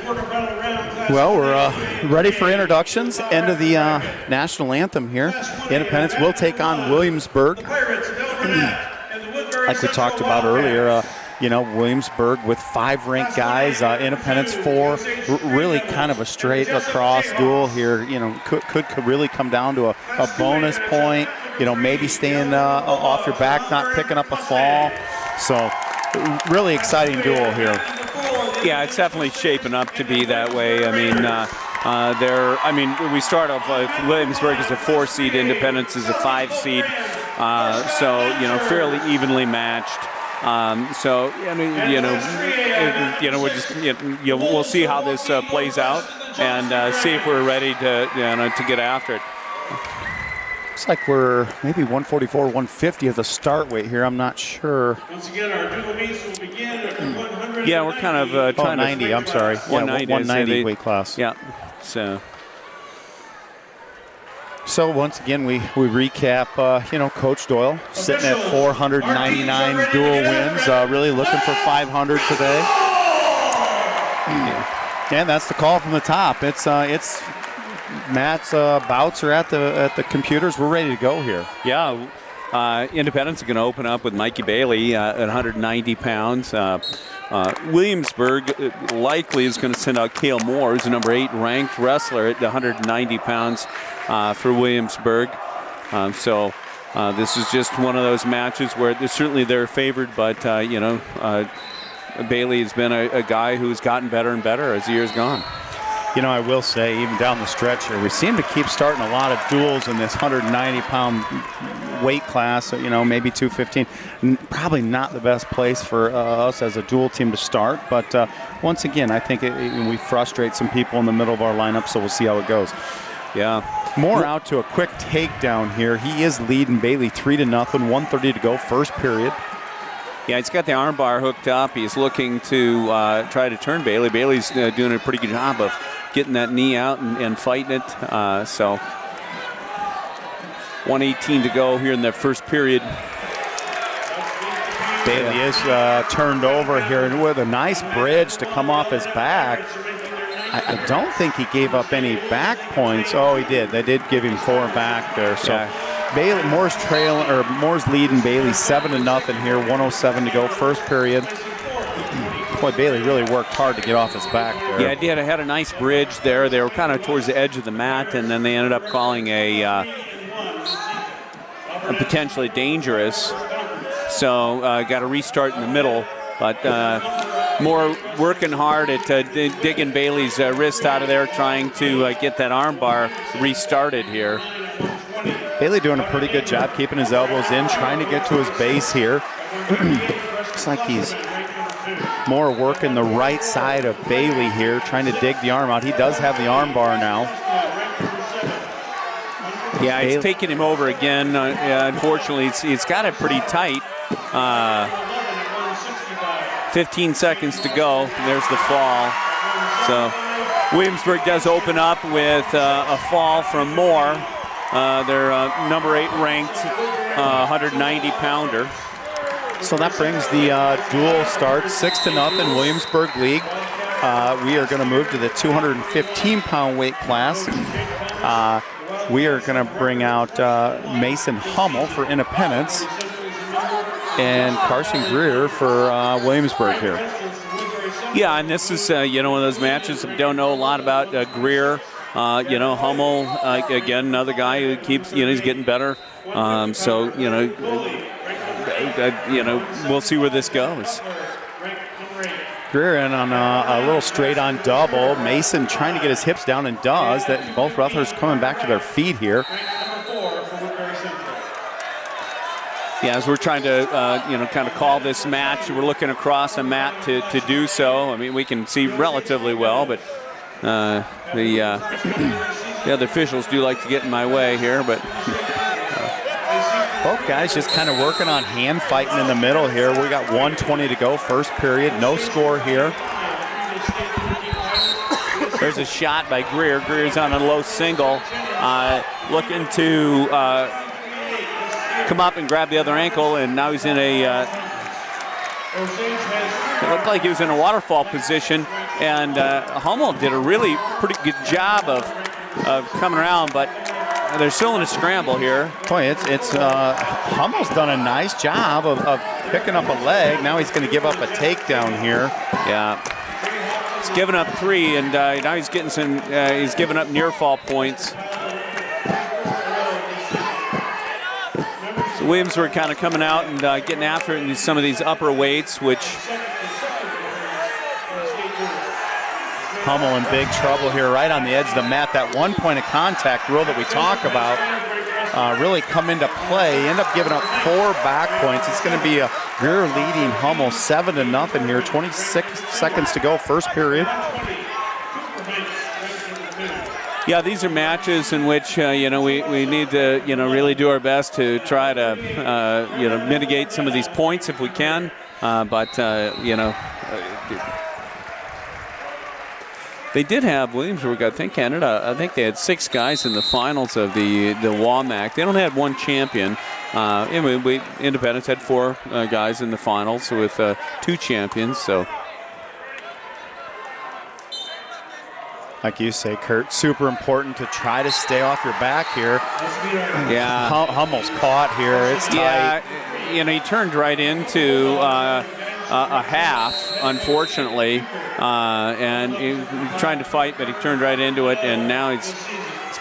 Well, we're ready for introductions. End of the national anthem here. Independence will take on Williamsburg. Like we talked about earlier, Williamsburg with 5 ranked guys, Independence 4. Really kind of a straight across duel here. Could really come down to a bonus point. Maybe staying off your back, not picking up a fall. So really exciting duel here. Yeah, it's definitely shaping up to be that way. We start off Williamsburg is a 4 seed, Independence is a 5 seed, fairly evenly matched. We'll see how this plays out and see if we're ready to get after it. Looks like we're maybe 144, 150 as the start weight here. I'm not sure. Once again, our dual meets will begin at 100. Yeah, we're kind of trying 190. I'm sorry. 190, 190 weight class. Yeah. So once again, we recap. Coach Doyle sitting at 499 dual wins. Really looking for 500 today. And that's the call from the top. It's Matt's bouts are at the computers. We're ready to go here. Yeah, Independence is going to open up with Mikey Bailey at 190 pounds. Williamsburg likely is going to send out Cale Moore, who's a number 8 ranked wrestler at 190 pounds for Williamsburg. This is just one of those matches where certainly they're favored, but Bailey has been a guy who's gotten better and better as the year's gone. I will say, even down the stretch here, we seem to keep starting a lot of duels in this 190-pound weight class, maybe 215. Probably not the best place for us as a dual team to start, but once again, I think we frustrate some people in the middle of our lineup, so we'll see how it goes. Yeah. Moore out to a quick takedown here. He is leading Bailey 3-0, 1:30 to go, first period. Yeah, he's got the arm bar hooked up. He's looking to try to turn Bailey. Bailey's doing a pretty good job of getting that knee out and fighting it. 1:18 to go here in the first period. Bailey is turned over here with a nice bridge to come off his back. I don't think he gave up any back points. Oh, he did. They did give him 4 back there. So. Yeah. Moore's leading Bailey 7-0 here, 1:07 to go, first period. Boy, Bailey really worked hard to get off his back there. Yeah, he did. I had a nice bridge there. They were kind of towards the edge of the mat, and then they ended up calling a potentially dangerous. So got a restart in the middle, but Moore working hard at digging Bailey's wrist out of there, trying to get that arm bar restarted here. Bailey doing a pretty good job keeping his elbows in, trying to get to his base here. Looks like he's more working the right side of Bailey here, trying to dig the arm out. He does have the arm bar now. Yeah, he's taking him over again. Unfortunately, he's got it pretty tight. 15 seconds to go. There's the fall. So Williamsburg does open up with a fall from Moore. They're number 8 ranked 190-pounder. So that brings the dual start 6-0 Williamsburg League. We are going to move to the 215-pound weight class. We are going to bring out Mason Hummel for Independence and Carson Greer for Williamsburg here. Yeah, and this is one of those matches I don't know a lot about Greer. Hummel, again, another guy who keeps, he's getting better. We'll see where this goes. Greer in on a little straight-on double. Mason trying to get his hips down and does. That both wrestlers coming back to their feet here. Yeah, as we're trying to, kind of call this match, we're looking across a mat to do so. I mean, we can see relatively well, but the other officials do like to get in my way here, but both guys just kind of working on hand fighting in the middle here. We got 1:20 to go, first period, no score here. There's a shot by Greer. Greer's on a low single, looking to come up and grab the other ankle, and now he's in a, it looked like he was in a waterfall position. And Hummel did a really pretty good job of coming around, but they're still in a scramble here. Boy, it's Hummel's done a nice job of picking up a leg. Now he's going to give up a takedown here. Yeah, he's given up 3, and now he's getting some. He's given up near fall points. So Williamsburg kind of coming out and getting after it in some of these upper weights, which. Hummel in big trouble here, right on the edge of the mat. That 1 point of contact rule that we talk about really come into play. End up giving up 4 back points. It's going to be a rear leading Hummel 7-0 here. 26 seconds to go, first period. Yeah, these are matches in which we need to really do our best to try to mitigate some of these points if we can, They did have Williamsburg, I think, Canada. I think they had 6 guys in the finals of the WAMAC. They only had 1 champion. Independence had 4 guys in the finals with 2 champions. So, like you say, Kurt, super important to try to stay off your back here. Yeah, Hummel's caught here. It's tight. Yeah, he turned right into a half, unfortunately, and he was trying to fight, but he turned right into it, and now it's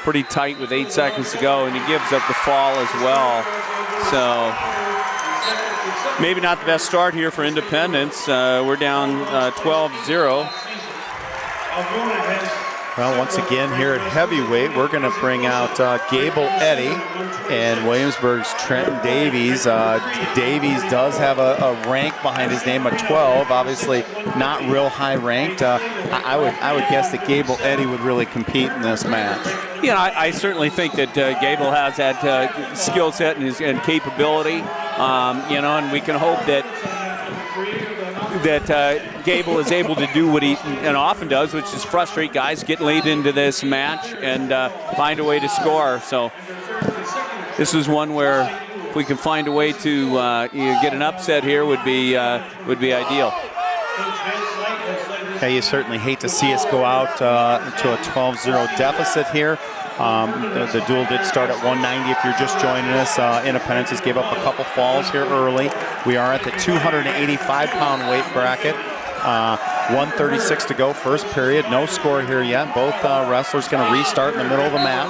pretty tight with 8 seconds to go, and he gives up the fall as well. So maybe not the best start here for Independence. We're down 12-0. Well, once again here at heavyweight, we're going to bring out Gable Eddy and Williamsburg's Trenton Davies. Davies does have a rank behind his name, a 12. Obviously, not real high ranked. I would guess that Gable Eddy would really compete in this match. Yeah, I certainly think that Gable has that skill set and capability. And we can hope that Gable is able to do what he often does, which is frustrate guys, get late into this match, and find a way to score. So this is one where if we can find a way to get an upset here would be ideal. Yeah, you certainly hate to see us go out to a 12-0 deficit here. The duel did start at 190 if you're just joining us. Independence has gave up a couple falls here early. We are at the 285-pound weight bracket. 136 to go, first period. No score here yet. Both wrestlers going to restart in the middle of the mat.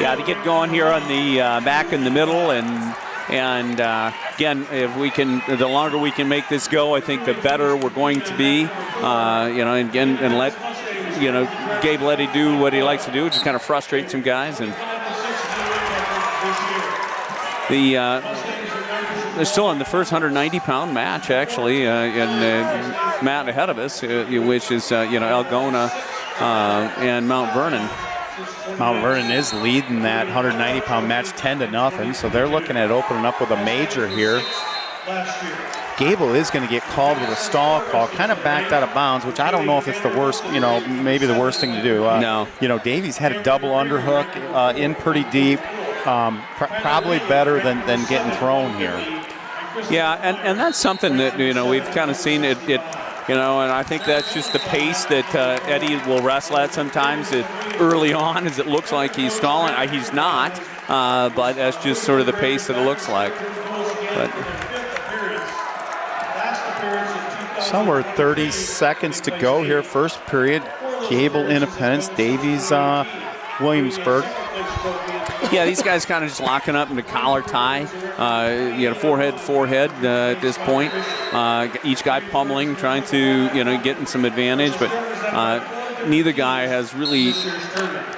Yeah, to get going here on the back in the middle, and again, if we can, the longer we can make this go, I think the better we're going to be. And let Gable Eddy do what he likes to do, just kind of frustrate some guys. And they're still in the first 190-pound match, actually, in the mat ahead of us, which is Algona and Mount Vernon. Mount Vernon is leading that 190-pound match 10-0, so they're looking at opening up with a major here. Gable is going to get called with a stall call, kind of backed out of bounds, which I don't know if it's the worst, maybe the worst thing to do. No. Davies had a double underhook in pretty deep, probably better than getting thrown here. Yeah, and that's something that, we've kind of seen it and I think that's just the pace that Eddy will wrestle at sometimes. Early on, as it looks like he's stalling. He's not, but that's just sort of the pace that it looks like. But somewhere 30 seconds to go here, first period. Gable Independence, Davies Williamsburg. Yeah, these guys kind of just locking up in the collar tie. Forehead at this point. Each guy pummeling, trying to getting some advantage, but neither guy has really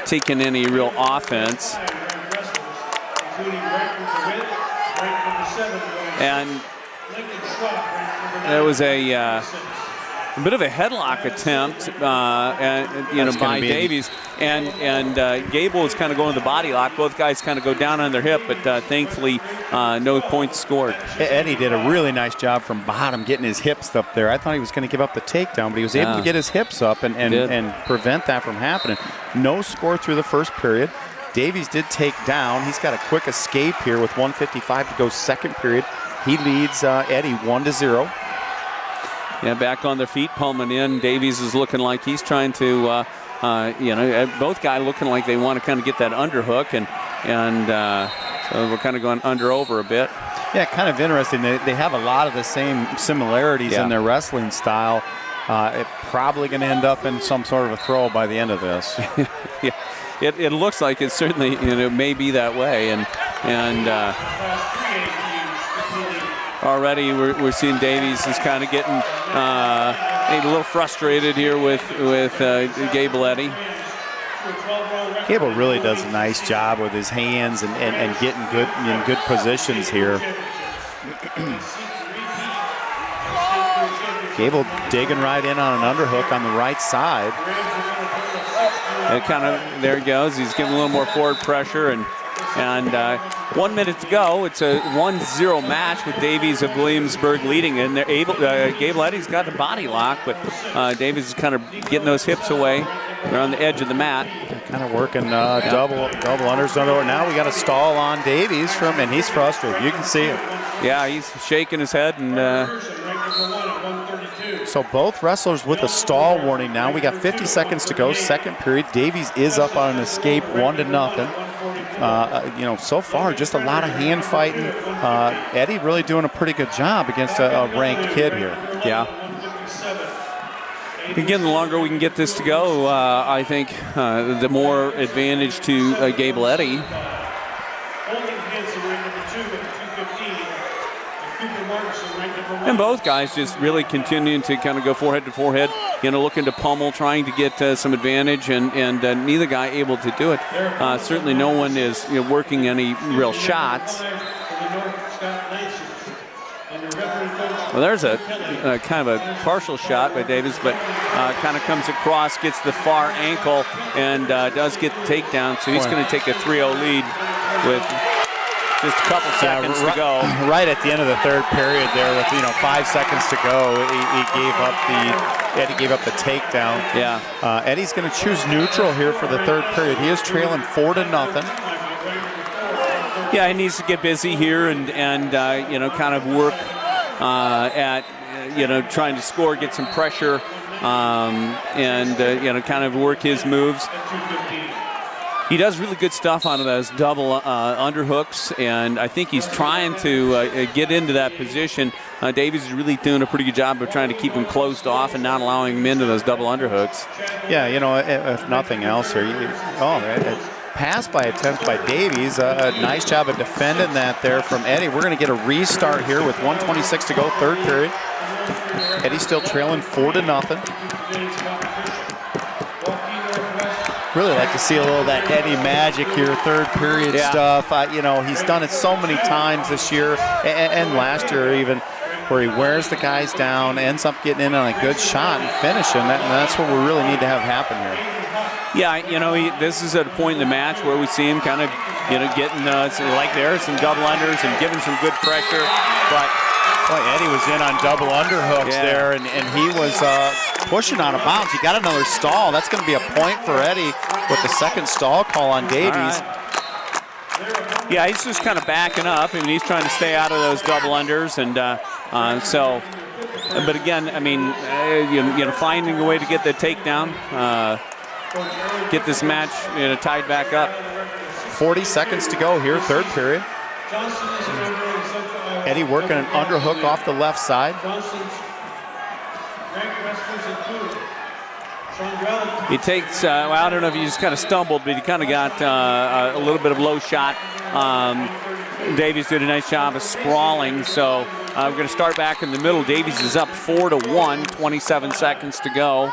taken any real offense. And there was a bit of a headlock attempt, by Davies, and Gable is kind of going to the body lock. Both guys kind of go down on their hip, but thankfully no points scored. Eddy did a really nice job from bottom, getting his hips up there. I thought he was going to give up the takedown, but he was able to get his hips up and prevent that from happening. No score through the first period. Davies did take down. He's got a quick escape here with 1:55 to go, second period. He leads Eddy 1-0. Yeah, back on their feet, Pullman in. Davies is looking like he's trying to, both guys looking like they want to kind of get that underhook, and so we're kind of going under-over a bit. Yeah, kind of interesting. They have a lot of the same similarities in their wrestling style. It probably going to end up in some sort of a throw by the end of this. Yeah, it looks like it certainly may be that way, and already we're seeing Davies is kind of getting maybe a little frustrated here with Gable Eddy. Gable really does a nice job with his hands and getting in good positions here. Gable digging right in on an underhook on the right side. And there he goes. He's giving a little more forward pressure, and 1 minute to go. It's a 1-0 match with Davies of Williamsburg leading, and they're able. Gable Eddy's got the body lock, but Davies is kind of getting those hips away. They're on the edge of the mat. Kind of working double unders. Now we got a stall on Davies and he's frustrated. You can see it. Yeah, he's shaking his head, and so both wrestlers with a stall warning now. We got 50 seconds to go, second period. Davies is up on an escape, 1-0. So far just a lot of hand fighting. Eddy really doing a pretty good job against a ranked kid here. Yeah. Again, the longer we can get this to go, I think the more advantage to Gable Eddy. And both guys just really continuing to kind of go forehead to forehead, looking to pummel, trying to get some advantage, and neither guy able to do it. Certainly no one is working any real shots. Well, there's a kind of a partial shot by Davis, but kind of comes across, gets the far ankle, and does get the takedown. So he's going to take a 3-0 lead with just a couple seconds to go. Right at the end of the third period there with 5 seconds to go, Eddy gave up the takedown. Yeah. Eddy's going to choose neutral here for the third period. He is trailing 4-0. Yeah, he needs to get busy here and kind of work at trying to score, get some pressure, and kind of work his moves. He does really good stuff out of those double underhooks, and I think he's trying to get into that position. Davies is really doing a pretty good job of trying to keep him closed off and not allowing him into those double underhooks. Yeah, if nothing else here, pass by attempt by Davies. A nice job of defending that there from Eddy. We're going to get a restart here with 1:26 to go, third period. Eddy still trailing 4-0. Really like to see a little of that Eddy magic here, third period stuff. He's done it so many times this year and last year even, where he wears the guys down, ends up getting in on a good shot and finishing. And that's what we really need to have happen here. Yeah, this is at a point in the match where we see him kind of, getting like there's some double unders and giving some good pressure. But boy, Eddy was in on double underhooks there, and he was pushing on a bounce. He got another stall. That's going to be a point for Eddy with the second stall call on Davies. Right. Yeah, he's just kind of backing up. I mean, he's trying to stay out of those double unders, and but again, I mean, finding a way to get the takedown. Get this match tied back up. 40 seconds to go here, third period. Eddy working an underhook off the left side. He takes, I don't know if he just kind of stumbled, but he kind of got a little bit of low shot. Davies did a nice job of sprawling, so we're going to start back in the middle. Davies is up 4-1, 27 seconds to go.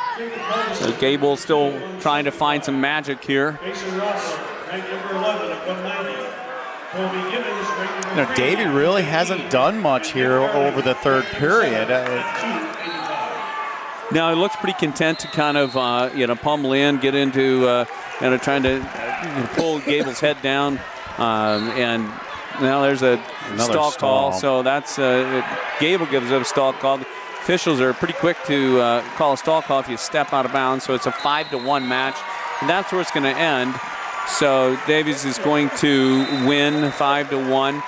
So Gable still trying to find some magic here. Davey really hasn't done much here over the third period. Now he looks pretty content to kind of pummel in, get into trying to pull Gable's head down, and now there's another stall call. So that's Gable gives up a stall call. Officials are pretty quick to call a stall call if you step out of bounds. So it's a 5-1 match, and that's where it's going to end. So Davies is going to win 5-1.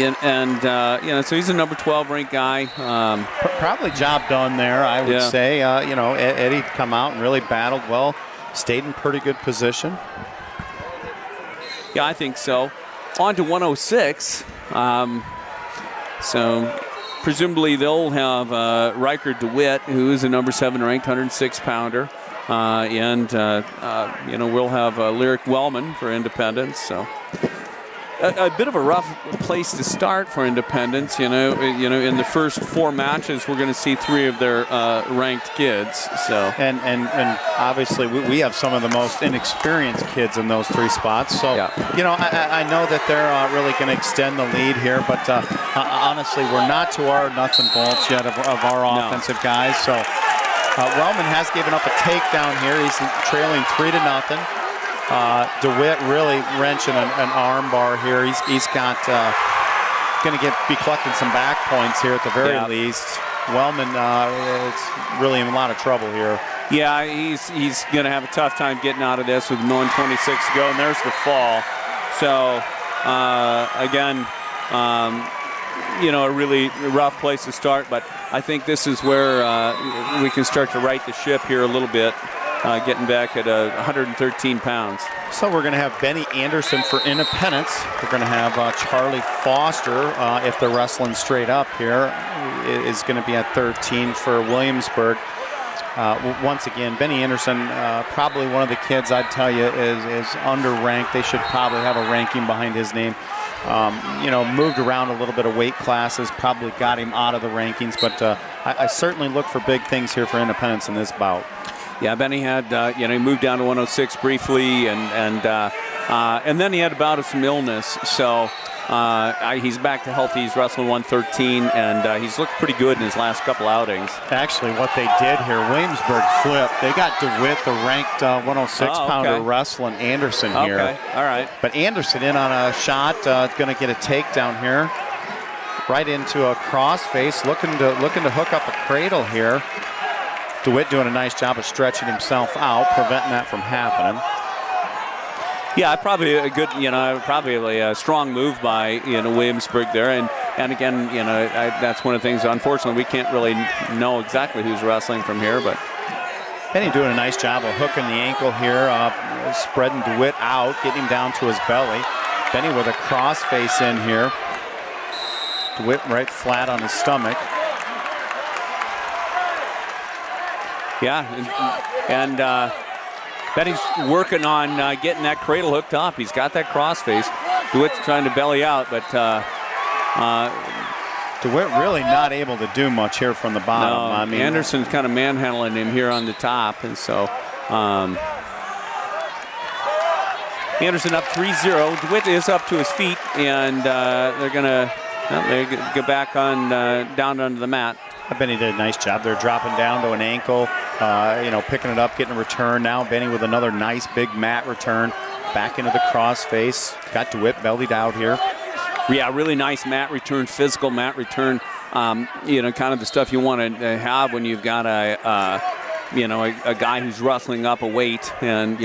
So he's a number 12 ranked guy. Probably job done there, I would say. Eddie come out and really battled well, stayed in pretty good position. Yeah, I think so. On to 106. So presumably they'll have Riker DeWitt, who is a number 7 ranked 106 pounder. We'll have Lyric Wellman for Independence. So a bit of a rough place to start for Independence. In the first 4 matches, we're going to see 3 of their ranked kids. So and obviously we have some of the most inexperienced kids in those 3 spots. So I know that they're really going to extend the lead here, but honestly, we're not to our nuts and bolts yet of our offensive guys. So Wellman has given up a takedown here. He's trailing 3-0. DeWitt really wrenching an arm bar here. He's got going to be collecting some back points here at the very least. Wellman is really in a lot of trouble here. Yeah, he's going to have a tough time getting out of this with 1:26 to go, and there's the fall. So again, a really rough place to start, but I think this is where we can start to right the ship here a little bit. Getting back at 113 pounds. So we're going to have Benny Anderson for Independence. We're going to have Charlie Foster, if they're wrestling straight up here, is going to be at 13 for Williamsburg. Once again, Benny Anderson, probably one of the kids I'd tell you is underranked. They should probably have a ranking behind his name. Moved around a little bit of weight classes, probably got him out of the rankings, but I certainly look for big things here for Independence in this bout. Yeah, Benny had, he moved down to 106 briefly, and then he had a bout of some illness. So he's back to healthy. He's wrestling 113, and he's looked pretty good in his last couple outings. Actually, what they did here, Williamsburg flipped. They got DeWitt, the ranked 106-pounder, wrestling Anderson here. Okay, all right. But Anderson in on a shot, going to get a takedown here. Right into a crossface, looking to hook up a cradle here. DeWitt doing a nice job of stretching himself out, preventing that from happening. Yeah, probably a good, probably a strong move by, Williamsburg there. And again, that's one of the things, unfortunately, we can't really know exactly who's wrestling from here, but. Benny doing a nice job of hooking the ankle here, spreading DeWitt out, getting him down to his belly. Benny with a crossface in here. DeWitt right flat on his stomach. Yeah, and Benny's working on getting that cradle hooked up. He's got that crossface. DeWitt's trying to belly out, but DeWitt really not able to do much here from the bottom. No, Anderson's kind of manhandling him here on the top, and so Anderson up 3-0. DeWitt is up to his feet, and they're going to get back on down under the mat. Benny did a nice job. They're dropping down to an ankle, picking it up, getting a return. Now Benny with another nice big mat return. Back into the crossface. Got DeWitt bellied out here. Yeah, really nice mat return, physical mat return. Kind of the stuff you want to have when you've got a guy who's wrestling up a weight and,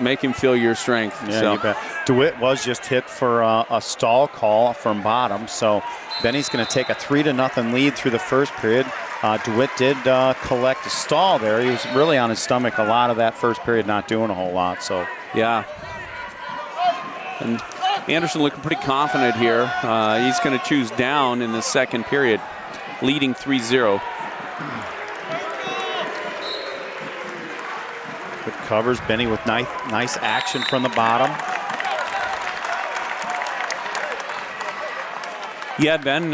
make him feel your strength. Yeah, so. you bet. DeWitt was just hit for a stall call from bottom, so Benny's going to take a 3-0 lead through the first period. DeWitt did collect a stall there. He was really on his stomach a lot of that first period, not doing a whole lot. So yeah. And Anderson looking pretty confident here. He's going to choose down in the second period, leading 3-0. Good covers. Benny with nice action from the bottom. Yeah, Ben,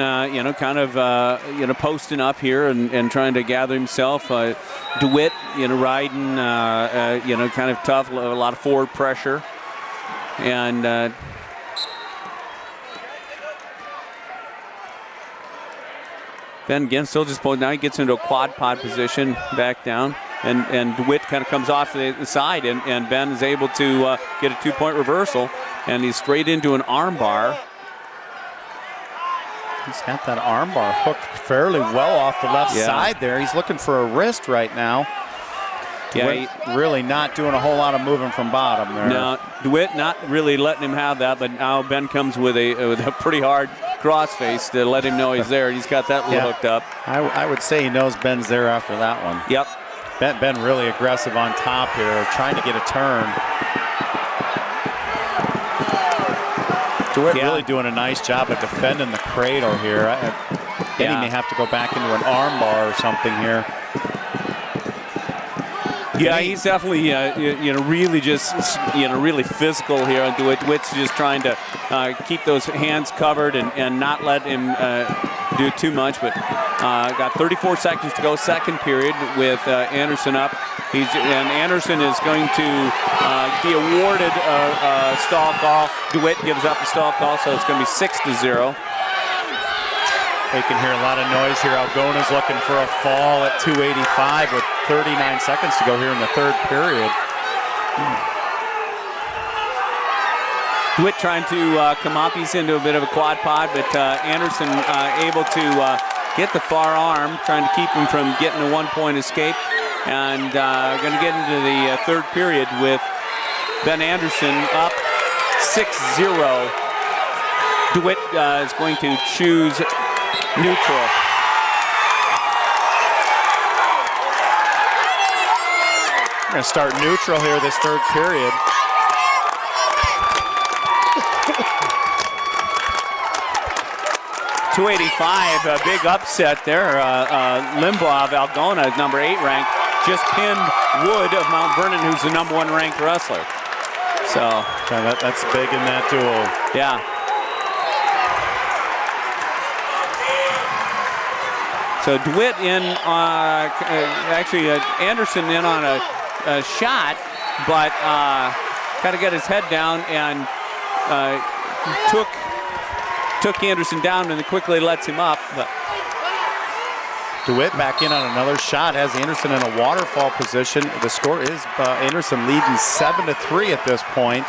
posting up here and trying to gather himself. DeWitt, riding, kind of tough, a lot of forward pressure. And Ben again still just pulling. Now he gets into a quad pod position, back down. And DeWitt kind of comes off to the side, and Ben is able to get a 2-point reversal. And he's straight into an arm bar. He's got that arm bar hooked fairly well off the left side there. He's looking for a wrist right now. DeWitt really not doing a whole lot of moving from bottom there. No, DeWitt not really letting him have that, but now Ben comes with a pretty hard cross face to let him know he's there. He's got that hooked up. I would say he knows Ben's there after that one. Yep. Ben really aggressive on top here, trying to get a turn. DeWitt really doing a nice job of defending the cradle here. Benny may have to go back into an arm bar or something here. Yeah, he's definitely, really just, really physical here. DeWitt's just trying to keep those hands covered and not let him do too much. But got 34 seconds to go, second period with Anderson up. And Anderson is going to be awarded a stall call. DeWitt gives up a stall call, so it's going to be 6-0. You can hear a lot of noise here. Algona's looking for a fall at 285 with 39 seconds to go here in the third period. DeWitt trying to come up. He's into a bit of a quad pod, but Anderson able to get the far arm, trying to keep him from getting a one-point escape. And going to get into the third period with Ben Anderson up 6-0. DeWitt is going to choose neutral. We're going to start neutral here this third period. .285, a big upset there. Limbaugh of Algona, number 8 ranked, just pinned Wood of Mount Vernon, who's the number 1 ranked wrestler. So that's big in that duel. Yeah. So DeWitt in, Anderson in on a shot, but kind of got his head down and took Anderson down and then quickly lets him up. But DeWitt back in on another shot, has Anderson in a waterfall position. The score is Anderson leading 7-3 at this point.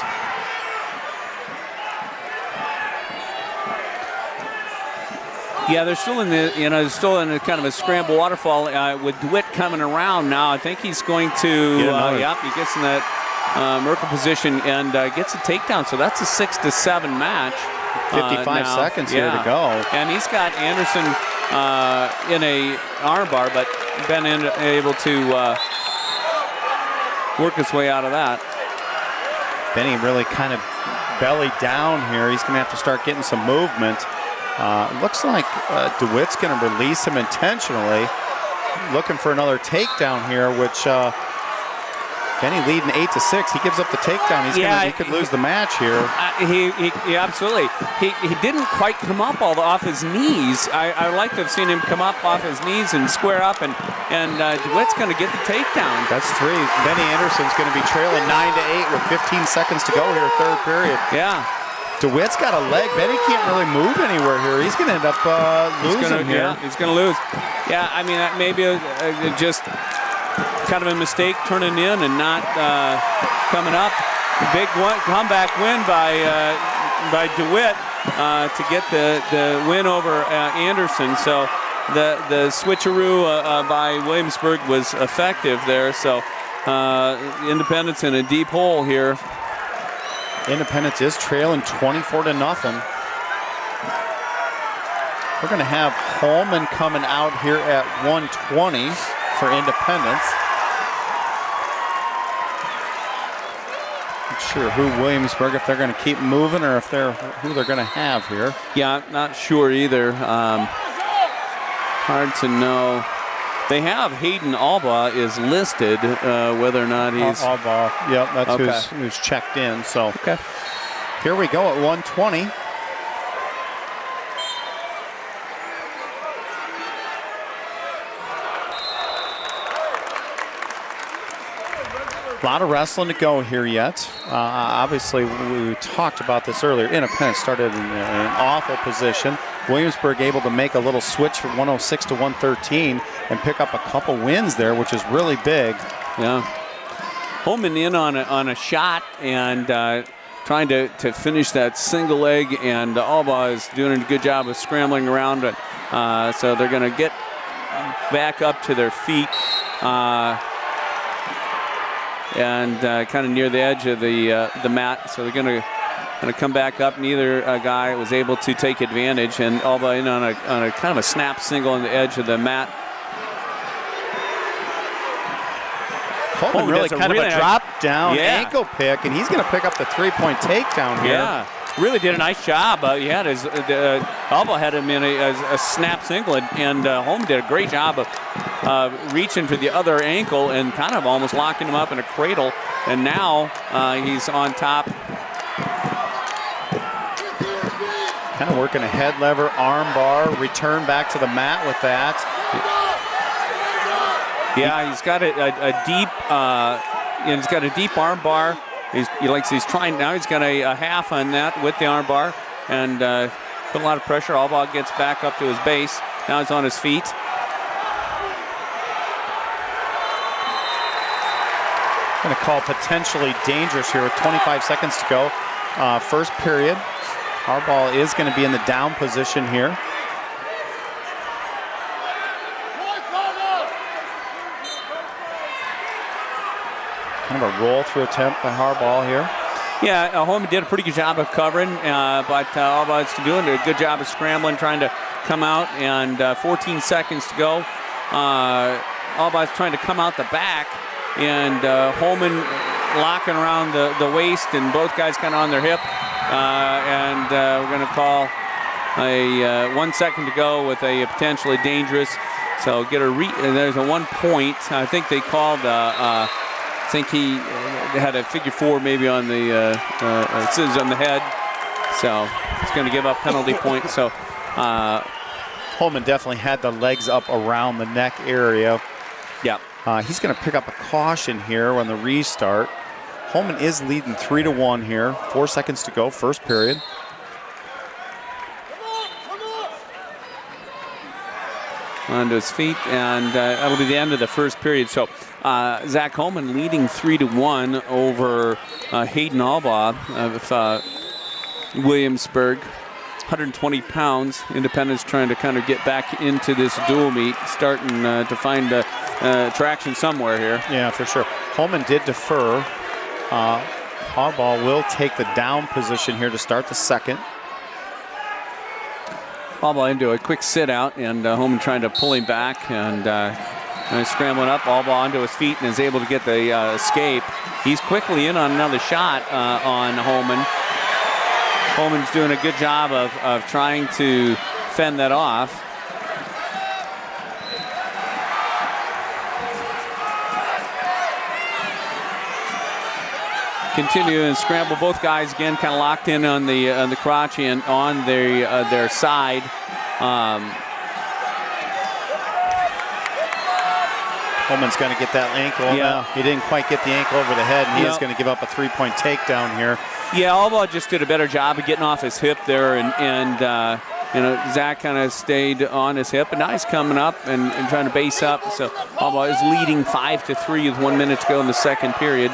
Yeah, they're still in the, still in a kind of a scramble waterfall with DeWitt coming around now. I think he's going to, he gets in that Merkel position and gets a takedown. So that's a 6-7 match. 55 seconds here to go. And he's got Anderson in a armbar, but Ben able to work his way out of that. Benny really kind of belly down here. He's going to have to start getting some movement. Looks like DeWitt's going to release him intentionally. Looking for another takedown here, which Benny leading 8-6. He gives up the takedown. He could lose the match here. He absolutely. He didn't quite come up off his knees. I would like to have seen him come up off his knees and square up, and DeWitt's going to get the takedown. That's 3. Benny Anderson's going to be trailing 9-8 with 15 seconds to go here, third period. Yeah. DeWitt's got a leg. Benny can't really move anywhere here. He's going to end up losing here. Yeah, he's going to lose. Yeah, I mean, maybe just kind of a mistake turning in and not coming up. Big comeback win by DeWitt to get the win over Anderson. So the switcheroo by Williamsburg was effective there. So Independence in a deep hole here. Independence is trailing 24-0. We're going to have Holman coming out here at 120 for Independence. Not sure who Williamsburg, if they're going to keep moving or if who they're going to have here. Yeah, not sure either. Hard to know. They have Hayden Alba is listed, whether or not he's... Alba, yep, that's who's checked in. So here we go at 120. A lot of wrestling to go here yet. Obviously, we talked about this earlier. Independence started in an awful position. Williamsburg able to make a little switch from 106 to 113 and pick up a couple wins there, which is really big. Yeah. Holman in on a shot and trying to finish that single leg, and Alba is doing a good job of scrambling around. So they're going to get back up to their feet. And kind of near the edge of the mat, so they're going to going to come back up. Neither guy was able to take advantage, and Alba in on a kind of a snap single on the edge of the mat. Holman really kind of a drop down ankle pick, and he's going to pick up the 3-point takedown here. Yeah, really did a nice job. He had his Alba had him in a snap single, and Holman did a great job of reaching for the other ankle and kind of almost locking him up in a cradle. And now he's on top. Kind of working a head lever, arm bar, return back to the mat with that. Yeah, he's got he's got a deep arm bar. He's trying now. He's got a half on that with the arm bar, and put a lot of pressure. Alba gets back up to his base. Now he's on his feet. Going to call potentially dangerous here with 25 seconds to go. First period. Harbaugh is going to be in the down position here. Kind of a roll-through attempt by Harbaugh here. Yeah, Holman did a pretty good job of covering, but Albaugh's doing a good job of scrambling, trying to come out, and 14 seconds to go. Albaugh's trying to come out the back, and Holman locking around the waist, and both guys kind of on their hip. And we're going to call a 1 second to go with a potentially dangerous. So get there's a 1 point. I think they called. I think he had a figure 4 maybe on the scissors on the head. So he's going to give up penalty point. So Holman definitely had the legs up around the neck area. Yeah. He's going to pick up a caution here on the restart. Holman is leading 3-1 here. 4 seconds to go, first period. Onto his feet, and that'll be the end of the first period. So Zach Holman leading 3-1 over Hayden Albaugh of Williamsburg. 120 pounds. Independence trying to kind of get back into this dual meet, starting to find traction somewhere here. Yeah, for sure. Holman did defer. Harbaugh will take the down position here to start the second. Albaugh into a quick sit out, and Holman trying to pull him back, and scrambling up. Albaugh onto his feet and is able to get the escape. He's quickly in on another shot on Holman. Holman's doing a good job of trying to fend that off. Continue and scramble. Both guys again kind of locked in on the crotch and on their side. Holman's going to get that ankle. Yeah. He didn't quite get the ankle over the head, and he is going to give up a 3-point takedown here. Yeah, Albaugh just did a better job of getting off his hip there, and Zach kind of stayed on his hip, and now he's coming up and trying to base up. So Albaugh is leading 5-3 with 1 minute to go in the second period.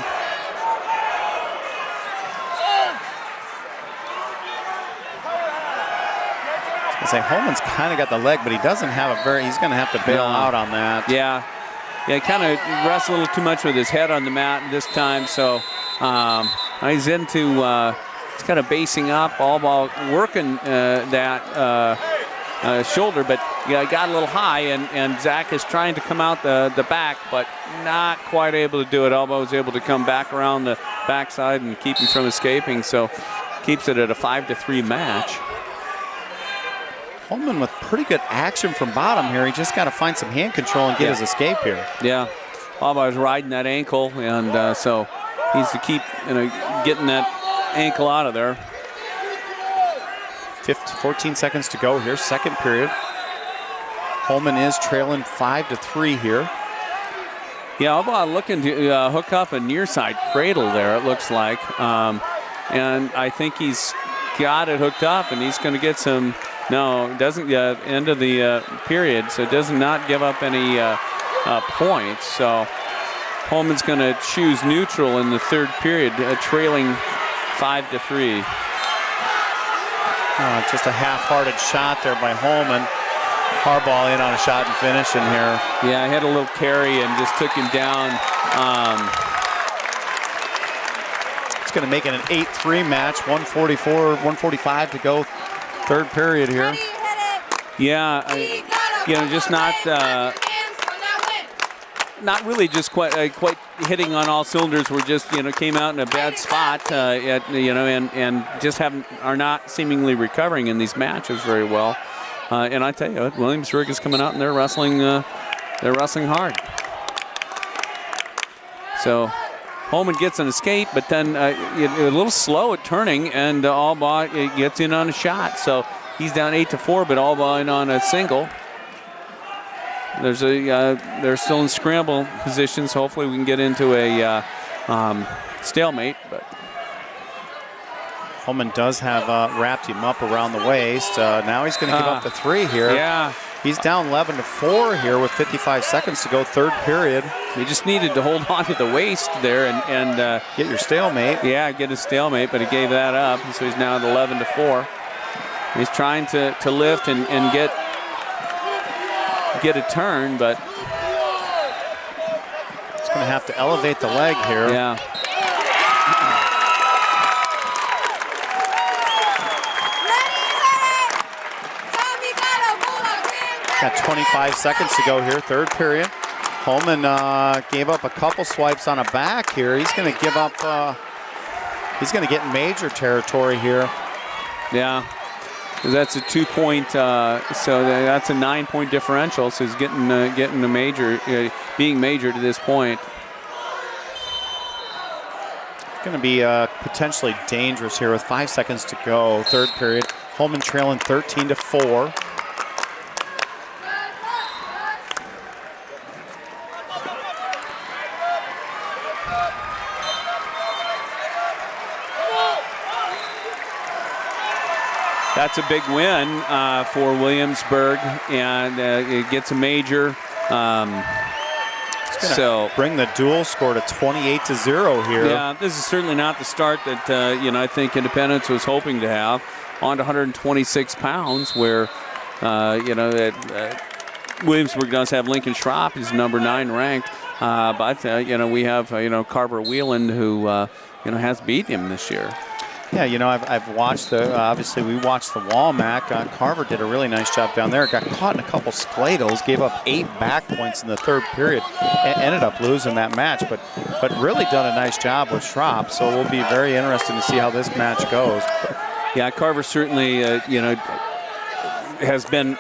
Holman's kind of got the leg, but he doesn't have he's going to have to bail out on that. Yeah, he kind of wrestled a little too much with his head on the mat this time, so he's into, he's kind of basing up, Albaugh working that shoulder, but got a little high, and Zach is trying to come out the back, but not quite able to do it. Albaugh was able to come back around the backside and keep him from escaping, so keeps it at a 5-3 match. Holman with pretty good action from bottom here. He just got to find some hand control and get his escape here. Yeah, Albaugh is riding that ankle, and so needs to keep getting that ankle out of there. 14 seconds to go here, second period. Holman is trailing 5-3 here. Yeah, Albaugh looking to hook up a near side cradle there, it looks like. And I think he's got it hooked up, and he's going to get some. No, doesn't end of the period, so does not give up any points. So Holman's going to choose neutral in the third period, trailing 5-3. Just a half-hearted shot there by Holman. Harbaugh in on a shot and finish in here. Yeah, he had a little carry and just took him down. going to make it an 8-3 match. 145 to go, third period here. Yeah, just not really just quite hitting on all cylinders. We're just came out in a bad spot and just are not seemingly recovering in these matches very well. And I tell you, Williamsburg is coming out and they're wrestling hard. So Holman gets an escape, but then a little slow at turning, and Albaugh gets in on a shot. So he's down 8-4, but Albaugh in on a single. They're still in scramble positions. Hopefully we can get into a stalemate. But Holman does have wrapped him up around the waist. Now he's going to give up the 3 here. Yeah. He's down 11-4 here with 55 seconds to go, third period. He just needed to hold on to the waist there and get your stalemate. Yeah, get a stalemate, but he gave that up. So he's now at 11-4. He's trying to lift and get a turn, but he's going to have to elevate the leg here. Yeah. Got 25 seconds to go here, third period. Holman gave up a couple swipes on a back here. He's going to give up, he's going to get in major territory here. Yeah, that's a 2-point, so that's a 9-point differential. So he's getting a major, being major to this point. It's going to be potentially dangerous here with 5 seconds to go, third period. Holman trailing 13-4. That's a big win for Williamsburg, and it gets a major. So bring the dual score to 28-0 here. Yeah, this is certainly not the start that I think Independence was hoping to have. On to 126 pounds, where Williamsburg does have Lincoln Schropp, he's number 9 ranked, but we have Carver Wheeland who has beat him this year. Yeah, I've watched obviously we watched the Walmack. Carver did a really nice job down there. Got caught in a couple spladles, gave up 8 back points in the third period, and ended up losing that match. But really done a nice job with Schropp. So we'll be very interested to see how this match goes. Yeah, Carver certainly, has been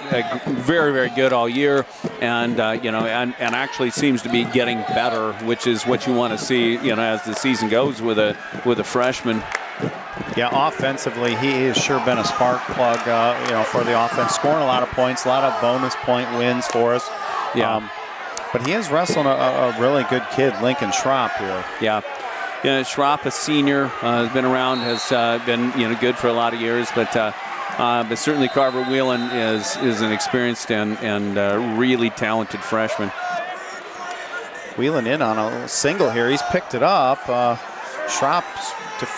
very, very good all year, and and actually seems to be getting better, which is what you want to see, as the season goes with a freshman. Yeah, offensively, he has sure been a spark plug, for the offense, scoring a lot of points, a lot of bonus point wins for us. Yeah, but he is wrestling a really good kid, Lincoln Schropp here. Yeah, Schropp, a senior, has been around, has been good for a lot of years, but certainly Carver Wheelan is an experienced and really talented freshman. Wheelan in on a single here. He's picked it up. Schropp's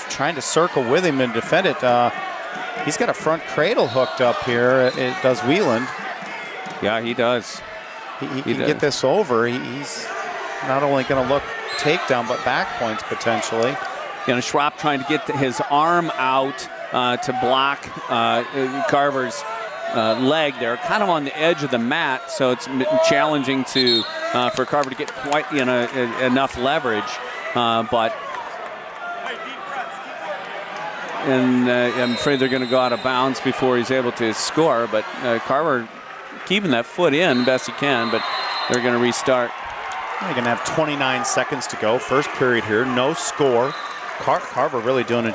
trying to circle with him and defend it. He's got a front cradle hooked up here. It does Wheeland. Yeah, he does. He can get this over. He's not only going to look takedown, but back points potentially. Schropp trying to get his arm out to block Carver's leg there, kind of on the edge of the mat, so it's challenging for Carver to get quite enough leverage, but I'm afraid they're going to go out of bounds before he's able to score, but Carver keeping that foot in best he can, but they're going to restart. They're going to have 29 seconds to go, first period here, no score. Carver really doing a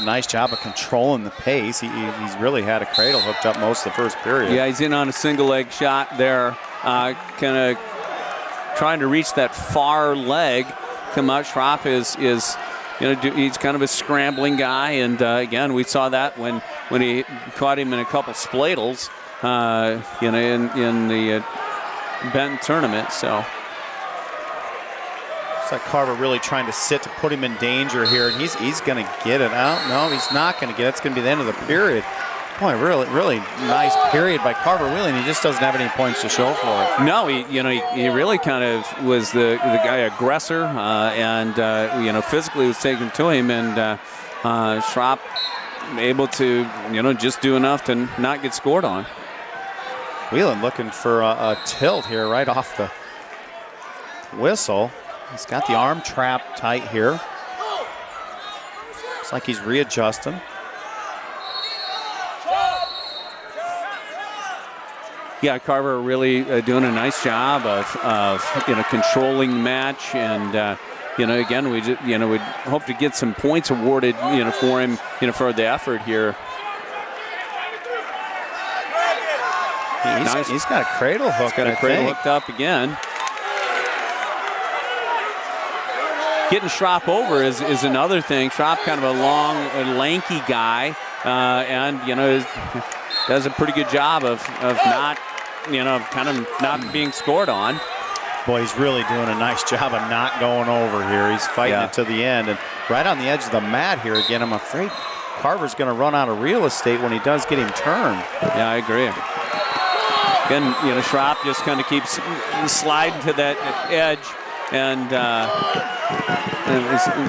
nice job of controlling the pace. He's really had a cradle hooked up most of the first period. Yeah, he's in on a single leg shot there, kind of trying to reach that far leg. Come out, Schropp is he's kind of a scrambling guy, and again, we saw that when he caught him in a couple spladles, in the Benton tournament. So it's like Carver really trying to sit to put him in danger here, and he's going to get it out. No, he's not going to get it. It's going to be the end of the period. Boy, really nice period by Carver Wheeling. He just doesn't have any points to show for it. No, he really kind of was the guy aggressor, and physically was taken to him, and Schropp able to just do enough to not get scored on. Wheeling looking for a tilt here right off the whistle. He's got the arm trap tight here. Looks like he's readjusting. Yeah, Carver really doing a nice job of controlling the match, and again we just we'd hope to get some points awarded for him for the effort here. He's got a cradle hook. He's got a cradle hooked up again. Getting Schropp over is another thing. Schropp kind of a long, lanky guy, and does a pretty good job of not not being scored on. Boy, he's really doing a nice job of not going over here. He's fighting it to the end, and right on the edge of the mat here again. I'm afraid Carver's going to run out of real estate when he does get him turned. Yeah, I agree. Again, Schropp just kind of keeps sliding to that edge, and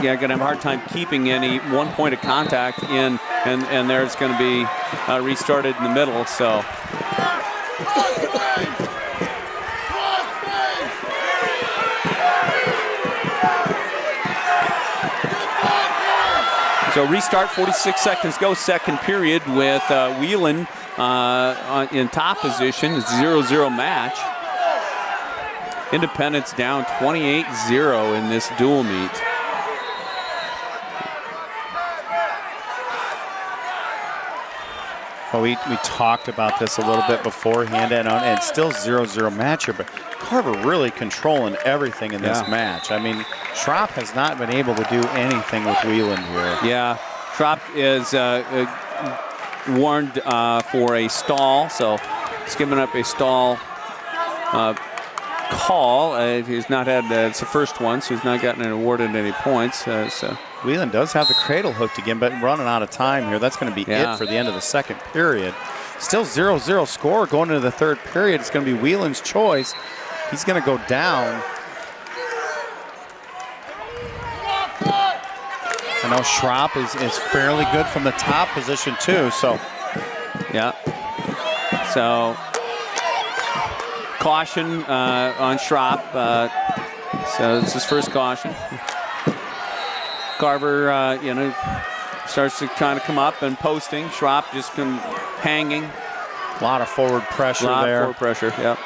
going to have a hard time keeping any 1 point of contact in, and there's going to be restarted in the middle. So. So restart, 46 seconds go, second period with Wheeling in top position, 0-0 match. Independence down 28-0 in this dual meet. Well, we talked about this a little bit beforehand, and still 0-0 match here, but Carver really controlling everything in this match. I mean, Schropp has not been able to do anything with Wheeling here. Yeah, Schropp is warned for a stall, so he's given up a stall call. He's not had, it's the first one, so he's not gotten awarded any points. So Wheeling does have the cradle hooked again, but running out of time here. That's going to be it for the end of the second period. Still 0-0 score going into the third period. It's going to be Wheeling's choice. He's going to go down. I know Schropp is fairly good from the top position too, so. Yeah. So caution on Schropp. So it's his first caution. Carver, starts to kind of come up and posting. Schropp just been hanging. A lot of forward pressure there. A lot of forward pressure, yep.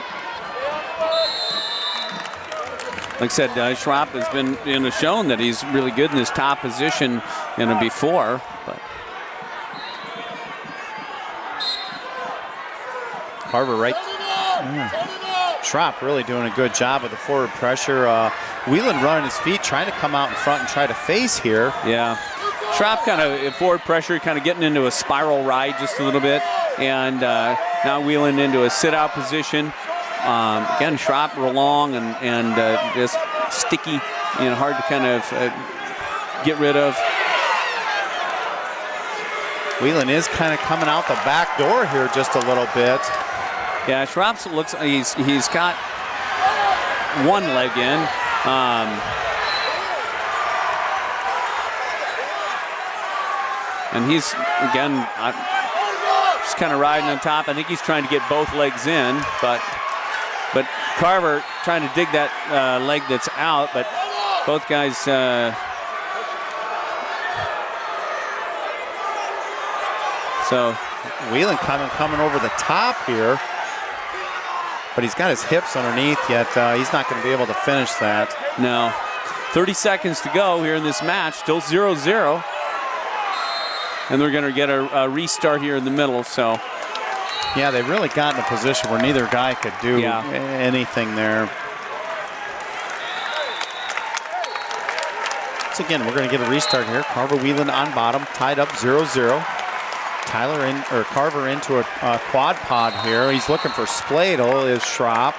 Like I said, Schropp has been shown that he's really good in his top position before. But Carver right. Schropp really doing a good job of the forward pressure. Wheeling running his feet, trying to come out in front and try to face here. Yeah. Schropp kind of forward pressure, kind of getting into a spiral ride just a little bit. And now Wheeling into a sit-out position. Again, Schropp long and just sticky, hard to kind of get rid of. Wheeling is kind of coming out the back door here just a little bit. Yeah, Schropp looks he's got one leg in. And he's again just kind of riding on top. I think he's trying to get both legs in, but Carver trying to dig that leg that's out, but both guys so Wheeling coming over the top here, but he's got his hips underneath yet. He's not going to be able to finish that. No. 30 seconds to go here in this match, still 0-0. And they're going to get a restart here in the middle, so. Yeah, they really got in a position where neither guy could do anything there. So again, we're going to get a restart here. Carver Wheeling on bottom, tied up 0-0. Carver into a quad pod here. He's looking for Spladle is Schropp.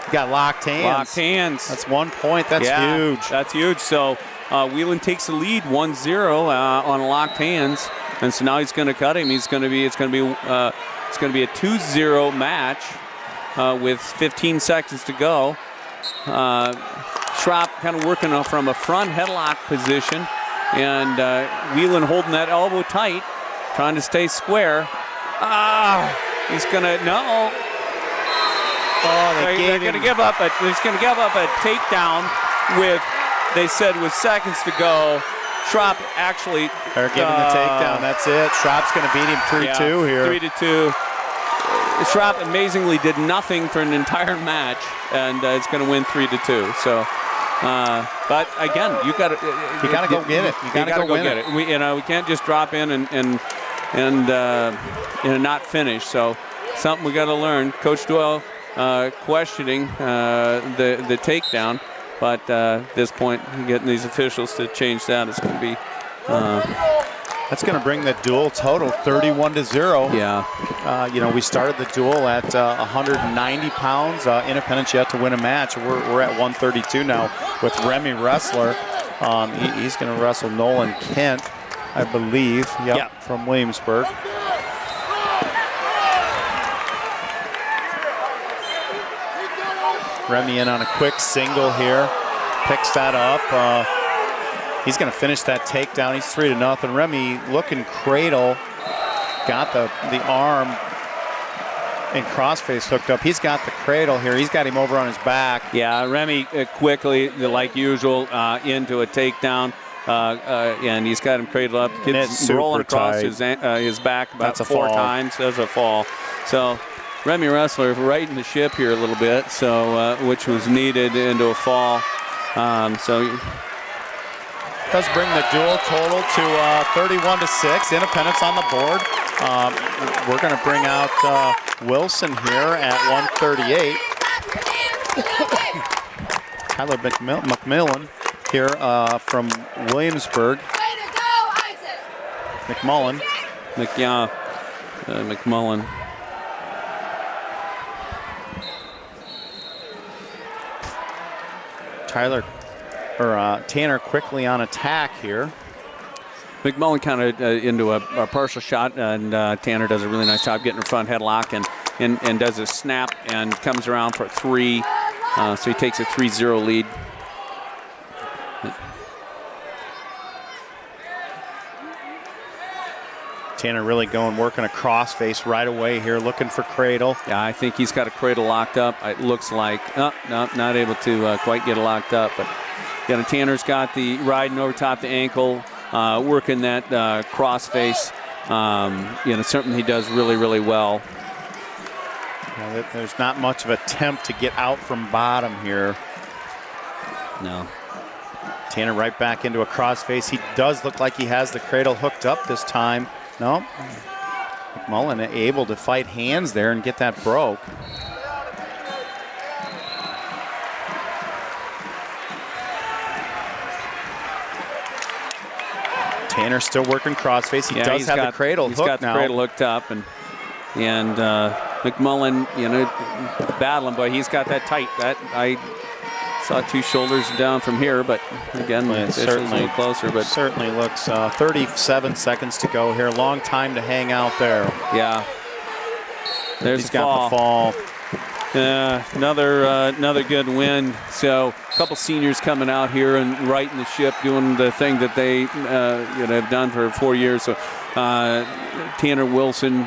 He got locked hands. Locked hands. That's 1 point. That's huge. That's huge. So Wheeling takes the lead 1-0 on locked hands. and so now he's going to cut him. It's going to be a 2-0 match with 15 seconds to go. Schrapp kind of working from a front headlock position, and Whelan holding that elbow tight, trying to stay square. He's gonna no. They're going to give up. He's going to give up a takedown with. They said with seconds to go. Schrapp actually. They're giving the takedown. That's it. Schrapp's going to beat him 3-2 here. 3-2. Schrapp amazingly did nothing for an entire match, and it's going to win 3-2. So, but again, you got to go get it. You got to go get it. We can't just drop in and not finish. So, something we got to learn. Coach Doyle questioning the takedown, but at this point, getting these officials to change that is going to be. That's going to bring the duel total 31-0. Yeah. We started the duel at 190 pounds. Independence yet to win a match. We're at 132 now with Remy Wrestler. He's going to wrestle Nolan Kent, I believe. Yep. From Williamsburg. Remy in on a quick single here. Picks that up. He's going to finish that takedown. He's 3-0. Remy looking cradle. Got the arm and crossface hooked up. He's got the cradle here. He's got him over on his back. Yeah, Remy quickly, like usual, into a takedown. And he's got him cradled up. Kid's rolling across his back about 4 times. That's a fall. So Remy Wrestler righting the ship here a little bit, so which was needed into a fall. Does bring the duel total to 31-6. Independence on the board. We're going to bring out Wilson here at 138. Tyler McMillan here from Williamsburg. McMullen. McMullen. Tanner quickly on attack here. McMullen kind of into a partial shot, and Tanner does a really nice job getting a front headlock and does a snap and comes around for 3. So he takes a 3-0 lead. Tanner really working a crossface right away here, looking for cradle. Yeah, I think he's got a cradle locked up. It looks like, no, not able to quite get it locked up. But Tanner's got the riding over top the ankle, working that crossface. Something he does really, really well. There's not much of an attempt to get out from bottom here. No. Tanner right back into a crossface. He does look like he has the cradle hooked up this time. No. McMullen able to fight hands there and get that broke. Tanner still working crossface. He does have the cradle hooked now. He's got the cradle hooked up, and McMullen, battling, but he's got that tight. That I saw 2 shoulders down from here, but again, it's certainly a little closer. But certainly looks 37 seconds to go here. Long time to hang out there. Yeah. There's He's got the fall. Another good win. So a couple seniors coming out here and righting the ship, doing the thing that they have done for 4 years. So Tanner Wilson,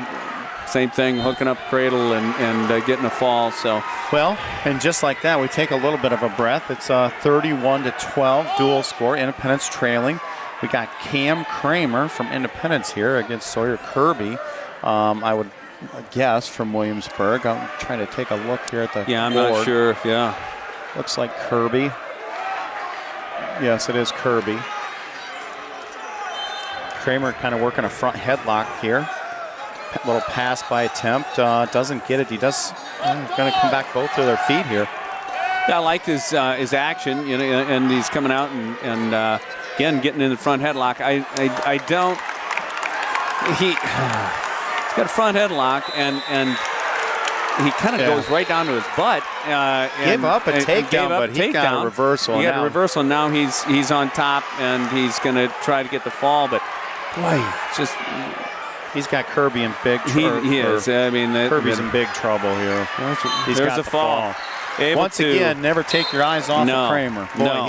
same thing, hooking up cradle and getting a fall. So well, and just like that, we take a little bit of a breath. It's 31-12 dual score. Independence trailing. We got Cam Kramer from Independence here against Sawyer Kirby. I would guess from Williamsburg. I'm trying to take a look here at the I'm board. not sure. Yeah, looks like Kirby. Yes, it is Kirby. Kramer kind of working a front headlock here. Little pass by attempt, doesn't get it. He does. Going to come back both to their feet here. Yeah, I like his action, and he's coming out and again getting in the front headlock. I don't. He's got a front headlock and he kind of goes right down to his butt. Gave up a takedown, but he got a reversal. He got a reversal. Now he's on top and he's going to try to get the fall, but boy, just He's got Kirby in big trouble. he is. I mean, Kirby's in big trouble here. He's there's got a the fall. Once again, never take your eyes off of Kramer. Boy, no.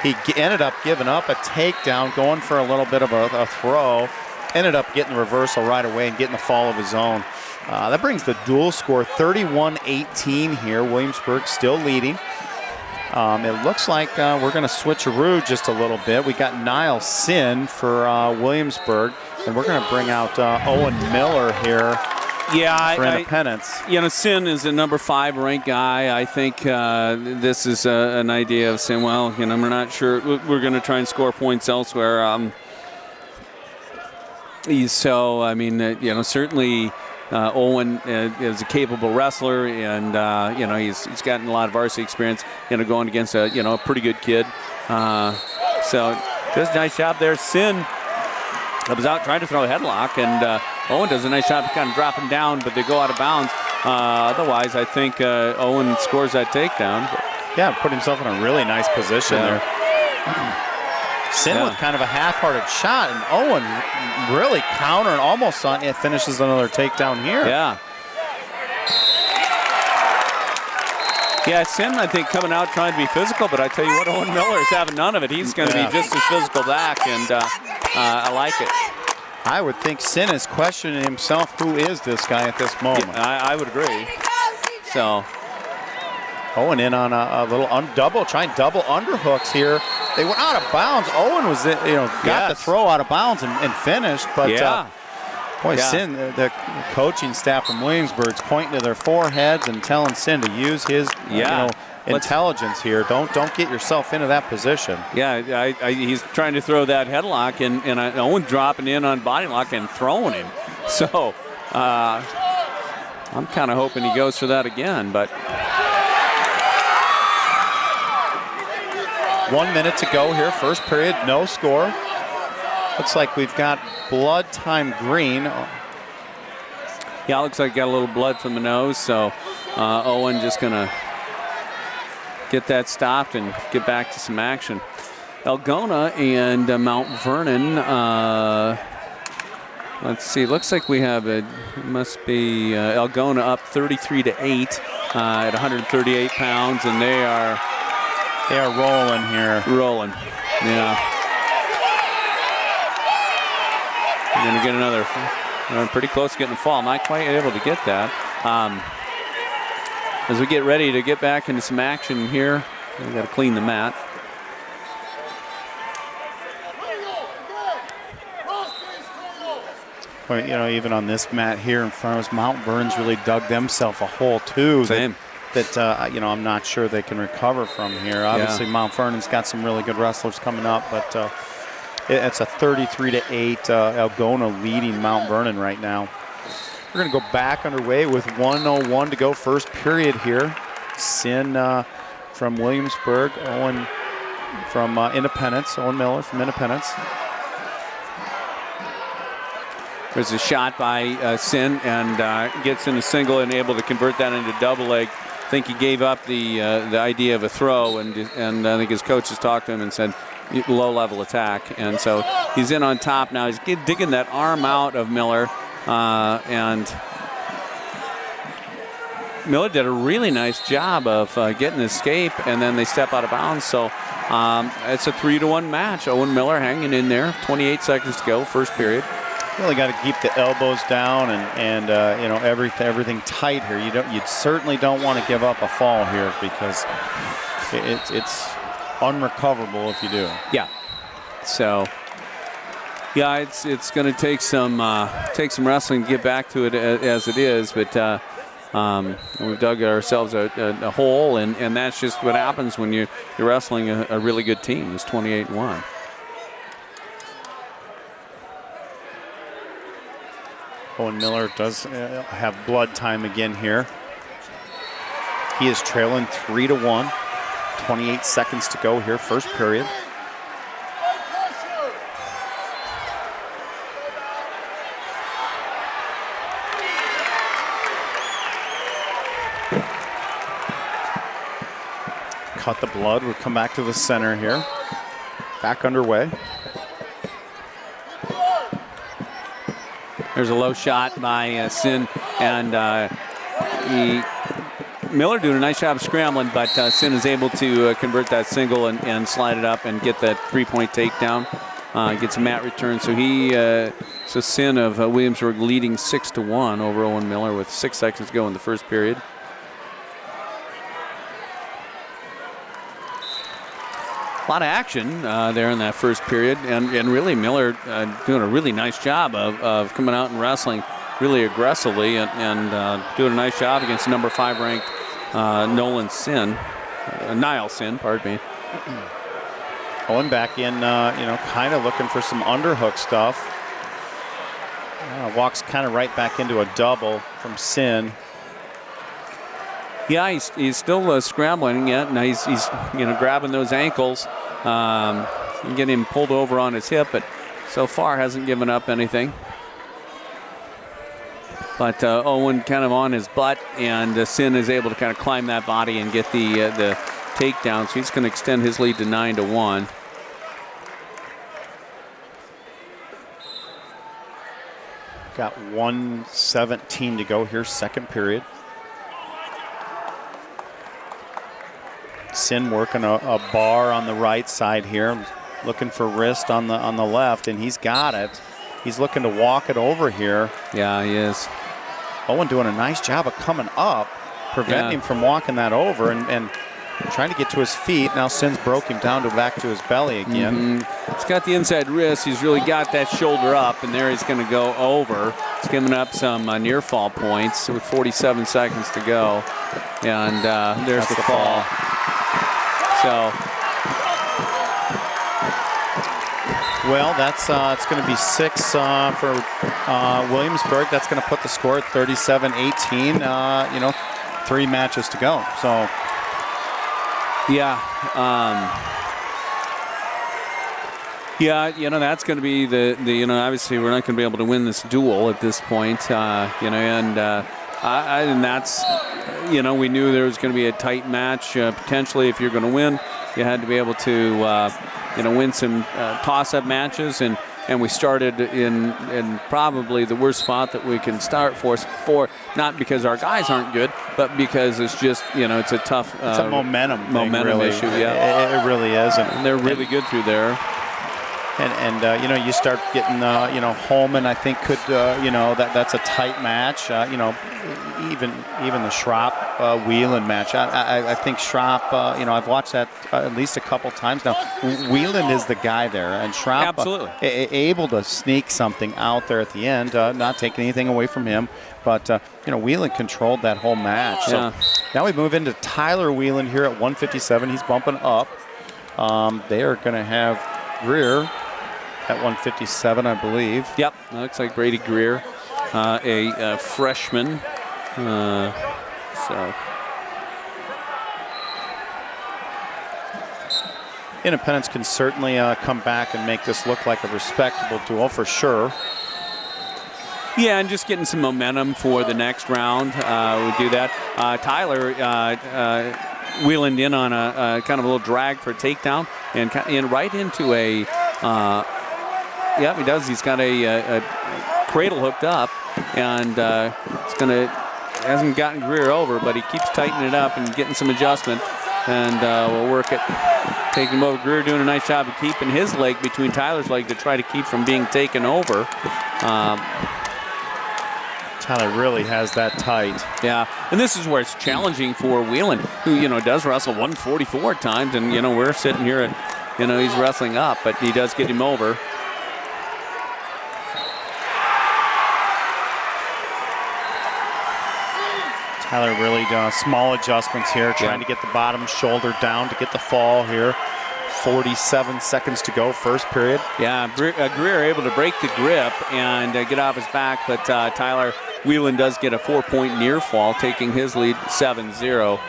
He ended up giving up a takedown, going for a little bit of a throw. Ended up getting the reversal right away and getting the fall of his own. That brings the dual score 31-18 here. Williamsburg still leading. It looks like we're going to switcheroo just a little bit. We got Niall Sin for Williamsburg, and we're going to bring out Owen Miller here for Independence. Sin is a number 5 ranked guy. I think this is an idea of saying, well, we're not sure. We're going to try and score points elsewhere. So, I mean, certainly Owen is a capable wrestler, and he's gotten a lot of varsity experience. Going against a pretty good kid. So does a nice job there. Sin was out trying to throw a headlock, and Owen does a nice job of kind of dropping down, but they go out of bounds. Otherwise, I think Owen scores that takedown. Yeah, put himself in a really nice position there. Sin with kind of a half-hearted shot, and Owen really countering almost on it, finishes another takedown here. Yeah, Sin, I think, coming out trying to be physical, but I tell you what, Owen Miller is having none of it. He's going to be just as physical back, and I like it. I would think Sin is questioning himself, who is this guy at this moment? Yeah, I would agree. So Owen in on a little double underhooks here. They went out of bounds. Owen was, got the throw out of bounds and finished. But Sin, the coaching staff from Williamsburg's pointing to their foreheads and telling Sin to use his, intelligence here. Don't get yourself into that position. Yeah, he's trying to throw that headlock, and Owen dropping in on body lock and throwing him. So I'm kind of hoping he goes for that again, but. 1 minute to go here, first period, no score. Looks like we've got blood time green. Yeah, looks like got a little blood from the nose, so Owen just gonna get that stopped and get back to some action. Algona and Mount Vernon, let's see, looks like we have it must be Algona up 33-8 at 138 pounds, and they are rolling here. Rolling, yeah. You're going to get another, pretty close to getting a fall. Not quite able to get that. As we get ready to get back into some action here, we've got to clean the mat. Well, even on this mat here in front of us, Mount Vernon's really dug themselves a hole too. Same. That I'm not sure they can recover from here. Obviously, Mount Vernon's got some really good wrestlers coming up, but it's a 33-8 Algona leading Mount Vernon right now. We're going to go back underway with 1:01 to go, first period here. Sin from Williamsburg, Owen from Independence, Owen Miller from Independence. There's a shot by Sin, and gets in a single and able to convert that into double leg. I think he gave up the idea of a throw, and I think his coaches talked to him and said low-level attack, and so he's in on top now. He's digging that arm out of Miller, and Miller did a really nice job of getting an escape, and then they step out of bounds. So it's a 3-1 match. Owen Miller hanging in there. 28 seconds to go, first period. Really got to keep the elbows down and everything tight here. You certainly don't want to give up a fall here, because it's unrecoverable if you do. Yeah. So yeah, it's going to take some wrestling to get back to it as it is, but we've dug ourselves a hole, and that's just what happens when you're wrestling a really good team. It's 28-1. Owen Miller does have blood time again here. He is trailing 3-1. 28 seconds to go here, first period. Cut the blood. We'll come back to the center here. Back underway. There's a low shot by Sin, and Miller doing a nice job of scrambling, but Sin is able to convert that single and slide it up and get that 3-point takedown. Gets a mat return, so Sin of Williamsburg leading 6-1 over Owen Miller with 6 seconds to go in the first period. A lot of action there in that first period, and really Miller doing a really nice job of coming out and wrestling really aggressively and doing a nice job against number 5 ranked Niall Sin, pardon me. Owen back in, kind of looking for some underhook stuff. Walks kind of right back into a double from Sin. Yeah, he's still scrambling yet, and he's grabbing those ankles, and getting him pulled over on his hip, but so far hasn't given up anything. But Owen kind of on his butt, and Sin is able to kind of climb that body and get the takedown, so he's going to extend his lead to 9-1. Got 1:17 to go here, second period. Sin working a bar on the right side here, looking for wrist on the left, and he's got it. He's looking to walk it over here. Yeah, he is. Owen doing a nice job of coming up, preventing him from walking that over and trying to get to his feet. Now Sin's broke him down back to his belly again. He's got the inside wrist. He's really got that shoulder up, and there he's going to go over. He's giving up some near fall points with 47 seconds to go. And there's the fall. So, well, that's it's going to be 6 for Williamsburg. That's going to put the score at 37-18. 3 matches to go. So, yeah, that's going to be the obviously we're not going to be able to win this duel at this point. And that's, we knew there was going to be a tight match. Potentially, if you're going to win, you had to be able to, win some toss-up matches. And we started in probably the worst spot that we can start for, not because our guys aren't good, but because it's just, it's a tough it's a momentum really. Issue. Yeah, it really is. And they're really good through there. And you start getting, Holman, I think could, that's a tight match. Even the Schropp Whelan match. I think Schropp, I've watched that at least a couple times now. Whelan is the guy there, and Schropp absolutely able to sneak something out there at the end, not taking anything away from him. But Whelan controlled that whole match. Yeah. So now we move into Tyler Whelan here at 157. He's bumping up. They are going to have Greer at 157, I believe. Yep, that looks like Brady Greer, a freshman. So Independence can certainly come back and make this look like a respectable duel for sure. Yeah, and just getting some momentum for the next round. We do that. Tyler wheeling in on a kind of a little drag for a takedown and right into a. Yeah, he does. He's got a cradle hooked up, and hasn't gotten Greer over, but he keeps tightening it up and getting some adjustment, and we'll work it. Taking him over. Greer doing a nice job of keeping his leg between Tyler's leg to try to keep from being taken over. Tyler really has that tight. Yeah, and this is where it's challenging for Whelan, who, does wrestle 144 at times, and, we're sitting here at, he's wrestling up, but he does get him over. Tyler really doing small adjustments here, trying to get the bottom shoulder down to get the fall here. 47 seconds to go, first period. Yeah, Greer able to break the grip and get off his back, but Tyler Whelan does get a 4-point near fall, taking his lead 7-0.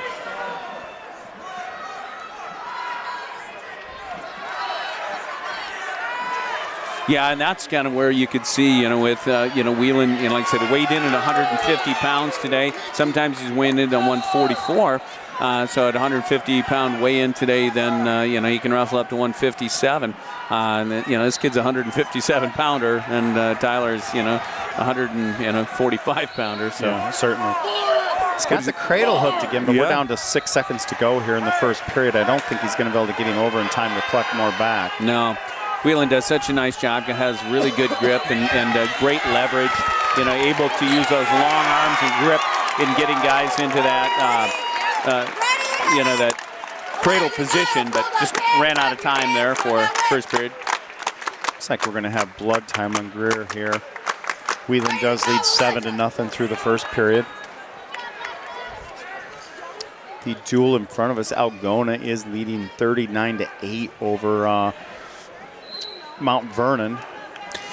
Yeah, and that's kind of where you could see, with, Whelan, like I said, weighed in at 150 pounds today. Sometimes he's weighing in on 144. So at 150-pound weigh-in today, then, he can wrestle up to 157. This kid's a 157-pounder, and Tyler's, 145 pounder. So yeah, certainly. He's got the cradle hooked again, but we're down to 6 seconds to go here in the first period. I don't think he's going to be able to get him over in time to collect more back. No. Whelan does such a nice job. Has really good grip and great leverage. Able to use those long arms and grip in getting guys into that, that cradle position, but just ran out of time there for first period. Looks like we're going to have blood time on Greer here. Whelan does lead 7-0 through the first period. The duel in front of us, Algona, is leading 39-8 over Mount Vernon.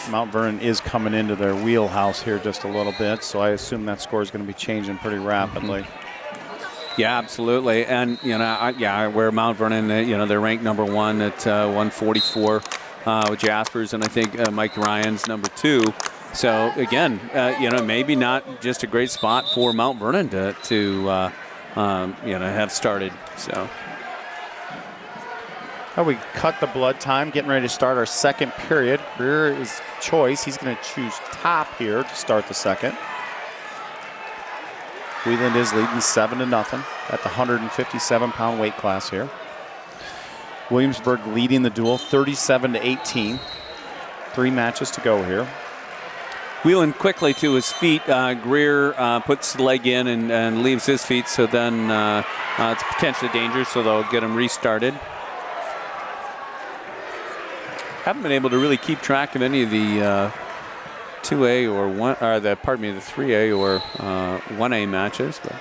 Mount Vernon is coming into their wheelhouse here just a little bit, so I assume that score is going to be changing pretty rapidly. Yeah, absolutely. And, where Mount Vernon, they're ranked number 1 at 144 with Jaspers, and I think Mike Ryan's number 2. So, again, maybe not just a great spot for Mount Vernon to have started. So. We cut the blood time, getting ready to start our second period. Greer is choice. He's going to choose top here to start the second. Whelan is leading 7-0 at the 157-pound weight class here. Williamsburg leading the duel 37-18. 3 matches to go here. Whelan quickly to his feet. Greer puts the leg in and leaves his feet, so then it's potentially dangerous, so they'll get him restarted. Haven't been able to really keep track of any of the 2A or the 3A or 1A matches, but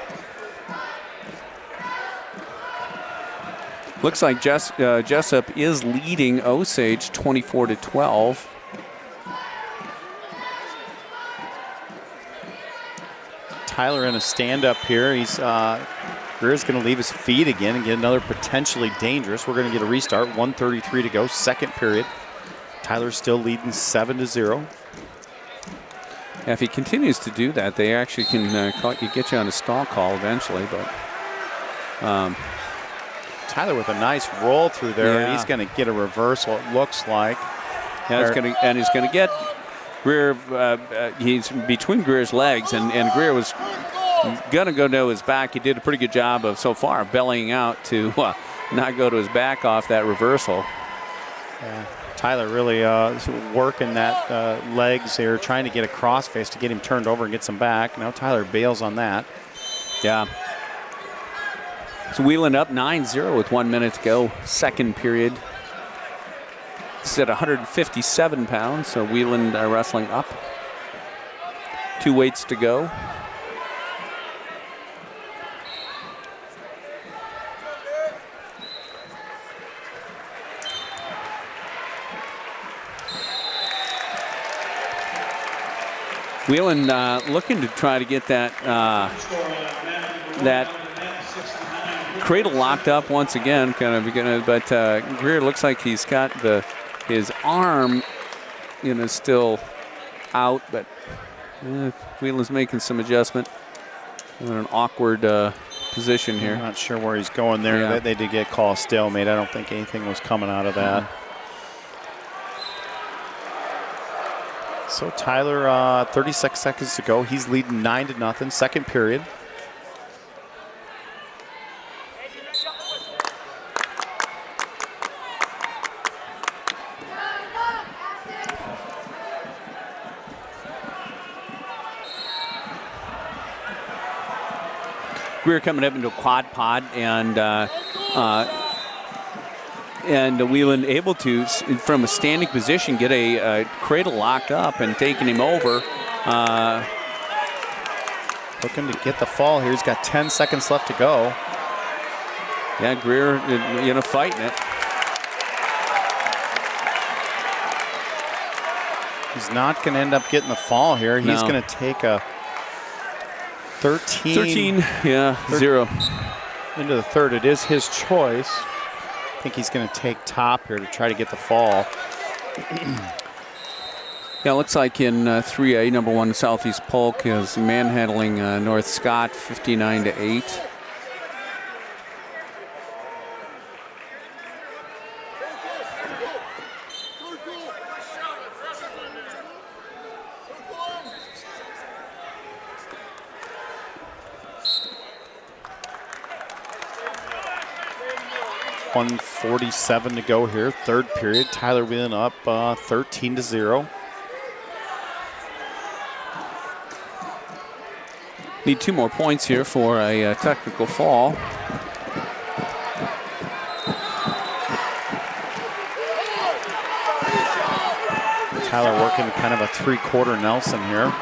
looks like Jessup is leading Osage 24-12. Tyler in a stand-up here. Greer's going to leave his feet again and get another potentially dangerous. We're going to get a restart. 1:33 to go, second period. Tyler's still leading 7-0. Yeah, if he continues to do that, they actually can get you on a stall call eventually. But Tyler with a nice roll through there. Yeah. He's going to get a reversal, it looks like. Yeah, he's going to get Greer. He's between Greer's legs, and Greer was going to go to his back. He did a pretty good job of so far bellying out to not go to his back off that reversal. Yeah. Tyler really working that legs here, trying to get a crossface to get him turned over and get some back. Now Tyler bails on that. Yeah. So Whelan up 9-0 with 1 minute to go, second period. This is at 157 pounds, so Whelan wrestling up. 2 weights to go. Whelan looking to try to get that cradle locked up once again, but Greer looks like he's got his arm, still out, but Whelan's making some adjustment. In an awkward position here. I'm not sure where he's going there. Yeah. They did get called stalemate. I don't think anything was coming out of that. So Tyler, 36 seconds to go. He's leading 9-0, second period. Greer coming up into a quad pod, and Whelan able to, from a standing position, get a cradle locked up and taking him over. Looking to get the fall here. He's got 10 seconds left to go. Yeah, Greer, fighting it. He's not going to end up getting the fall here. He's going to take a 13, 0. Into the third. It is his choice. I think he's going to take top here to try to get the fall. Yeah, it looks like in 3A, number 1 Southeast Polk is manhandling North Scott 59-8. 1:47 to go here, third period. Tyler Whelan up 13-0. Need 2 more points here for a technical foul. Tyler working kind of a 3-quarter Nelson here.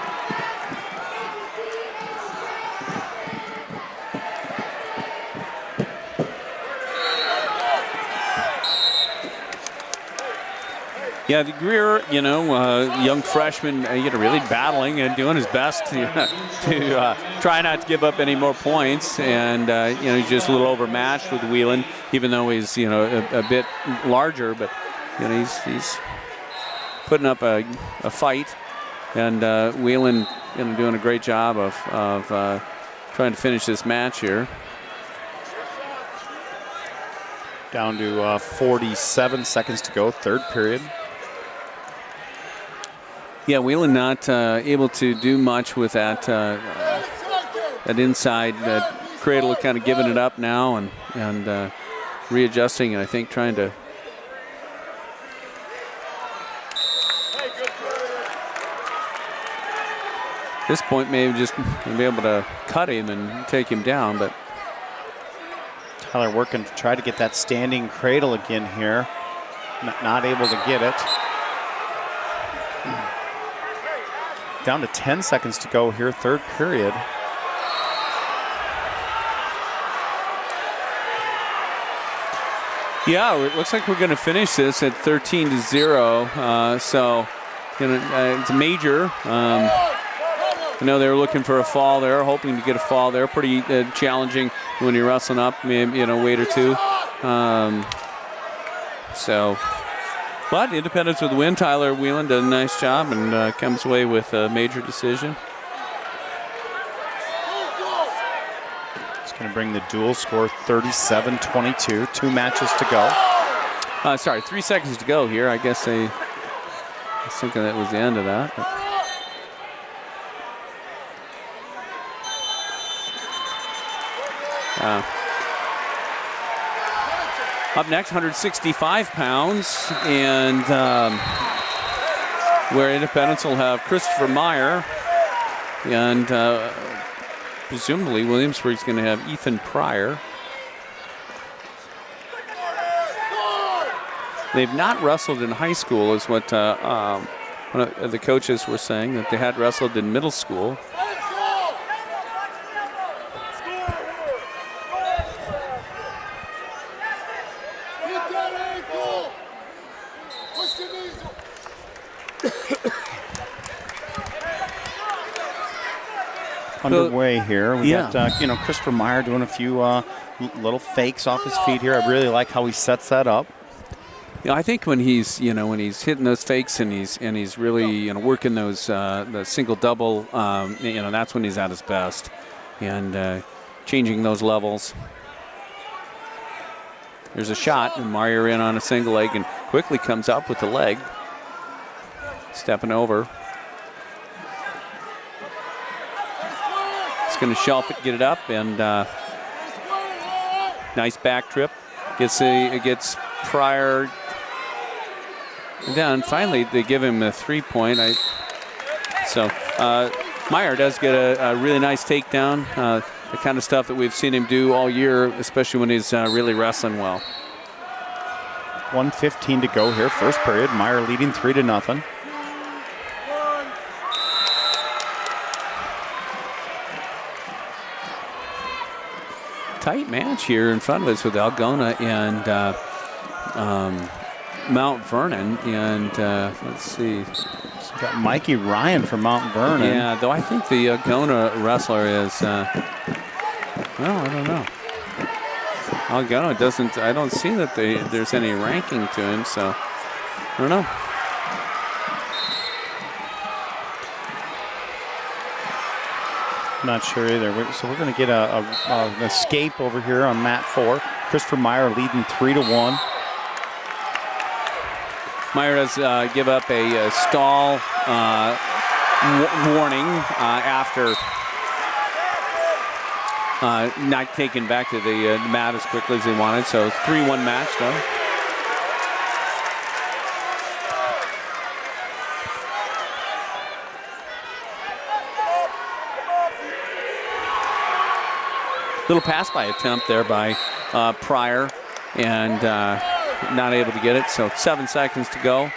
Yeah, the Greer, young freshman, really battling and doing his best to try not to give up any more points. And, he's just a little overmatched with Whelan, even though he's, a bit larger. But, he's putting up a fight. And Whelan, doing a great job of trying to finish this match here. Down to 47 seconds to go, third period. Yeah, Whelan not able to do much with that inside cradle, kind of giving it up now and readjusting, and I think trying to. At this point, maybe just be able to cut him and take him down, but. Tyler working to try to get that standing cradle again here. Not able to get it. Down to 10 seconds to go here, third period. Yeah, it looks like we're going to finish this at 13-0. So, it's a major. I know they were looking for a fall there, hoping to get a fall there. Pretty challenging when you're wrestling up, maybe, weight or two. But Independence with the win. Tyler Whelan does a nice job and comes away with a major decision. It's going to bring the dual score 37-22. 2 matches to go. 3 seconds to go here. I guess I was thinking that was the end of that. Up next, 165 pounds, and where Independence will have Christopher Meyer, and presumably Williamsburg's going to have Ethan Pryor. They've not wrestled in high school, is what one of the coaches were saying, that they had wrestled in middle school. Underway here. We got Christopher Meyer doing a few little fakes off his feet here. I really like how he sets that up. I think when he's hitting those fakes and he's really working those the single double, that's when he's at his best, and changing those levels. There's a shot, and Meyer in on a single leg and quickly comes up with the leg, stepping over. Going to shelf it, get it up, and nice back trip. Gets Pryor down. Finally, they give him a 3-point. Meyer does get a really nice takedown. The kind of stuff that we've seen him do all year, especially when he's really wrestling well. 1:15 to go here, first period. Meyer leading 3-0. Tight match here in front of us with Algona and Mount Vernon, and let's see. So we got Mikey Ryan from Mount Vernon. Yeah, though I think the Algona wrestler is, I don't know. Algona doesn't, I don't see that there's any ranking to him, so I don't know. Not sure either. So we're going to get an escape over here on mat 4. Christopher Meyer leading 3-1. Meyer does give up a stall warning after not taken back to the mat as quickly as they wanted. So 3-1 match, though. Little pass-by attempt there by Pryor, and not able to get it. So 7 seconds to go.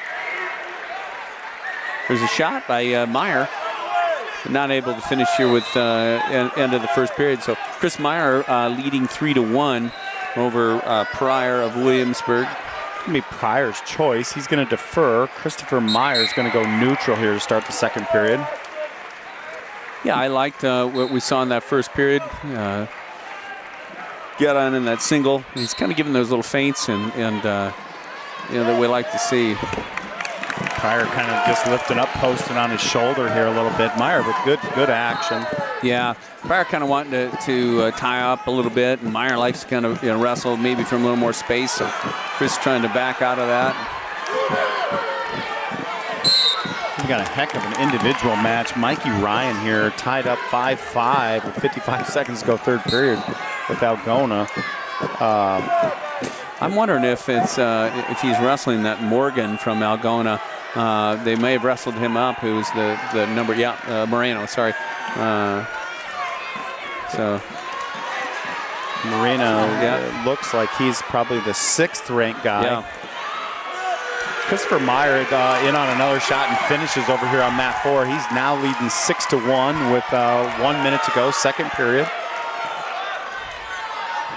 There's a shot by Meyer. Not able to finish here with end of the first period. So Chris Meyer leading 3-1 over Pryor of Williamsburg. It's going to be Pryor's choice. He's going to defer. Christopher Meyer's going to go neutral here to start the second period. Yeah, I liked what we saw in that first period. Got on in that single. He's kind of giving those little feints and that we like to see. Pryor kind of just lifting up, posting on his shoulder here a little bit. Meyer with good action. Yeah, Pryor kind of wanting to tie up a little bit, and Meyer likes to kind of wrestle maybe from a little more space. So Chris trying to back out of that. We got a heck of an individual match. Mikey Ryan here tied up 5-5 with 55 seconds to go third period with Algona. I'm wondering if it's if he's wrestling that Morgan from Algona. They may have wrestled him up, who's the number, Moreno, sorry. So Moreno looks like he's probably the 6th ranked guy. Yeah. Christopher Meyer in on another shot and finishes over here on mat 4. He's now leading 6-1 with 1 minute to go, second period.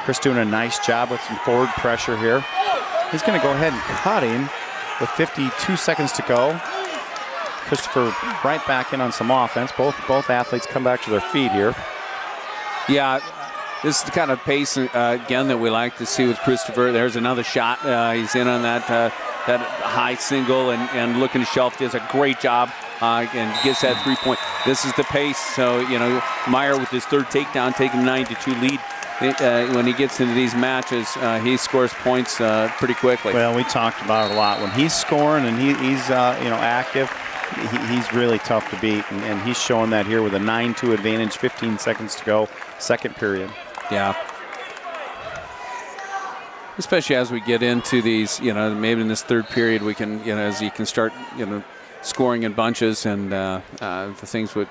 Chris doing a nice job with some forward pressure here. He's going to go ahead and cut him with 52 seconds to go. Christopher right back in on some offense. Both athletes come back to their feet here. Yeah, this is the kind of pace, again, that we like to see with Christopher. There's another shot. He's in on that high single and looking to shelf. Does a great job and gets that 3-point. This is the pace. So, Meyer with his third takedown taking 9-2 lead. When he gets into these matches, he scores points pretty quickly. Well, we talked about it a lot. When he's scoring and he's active, he's really tough to beat, and he's showing that here with a 9-2 advantage, 15 seconds to go, second period. Yeah. Especially as we get into these, maybe in this third period we can, as he can start, scoring in bunches, and the things would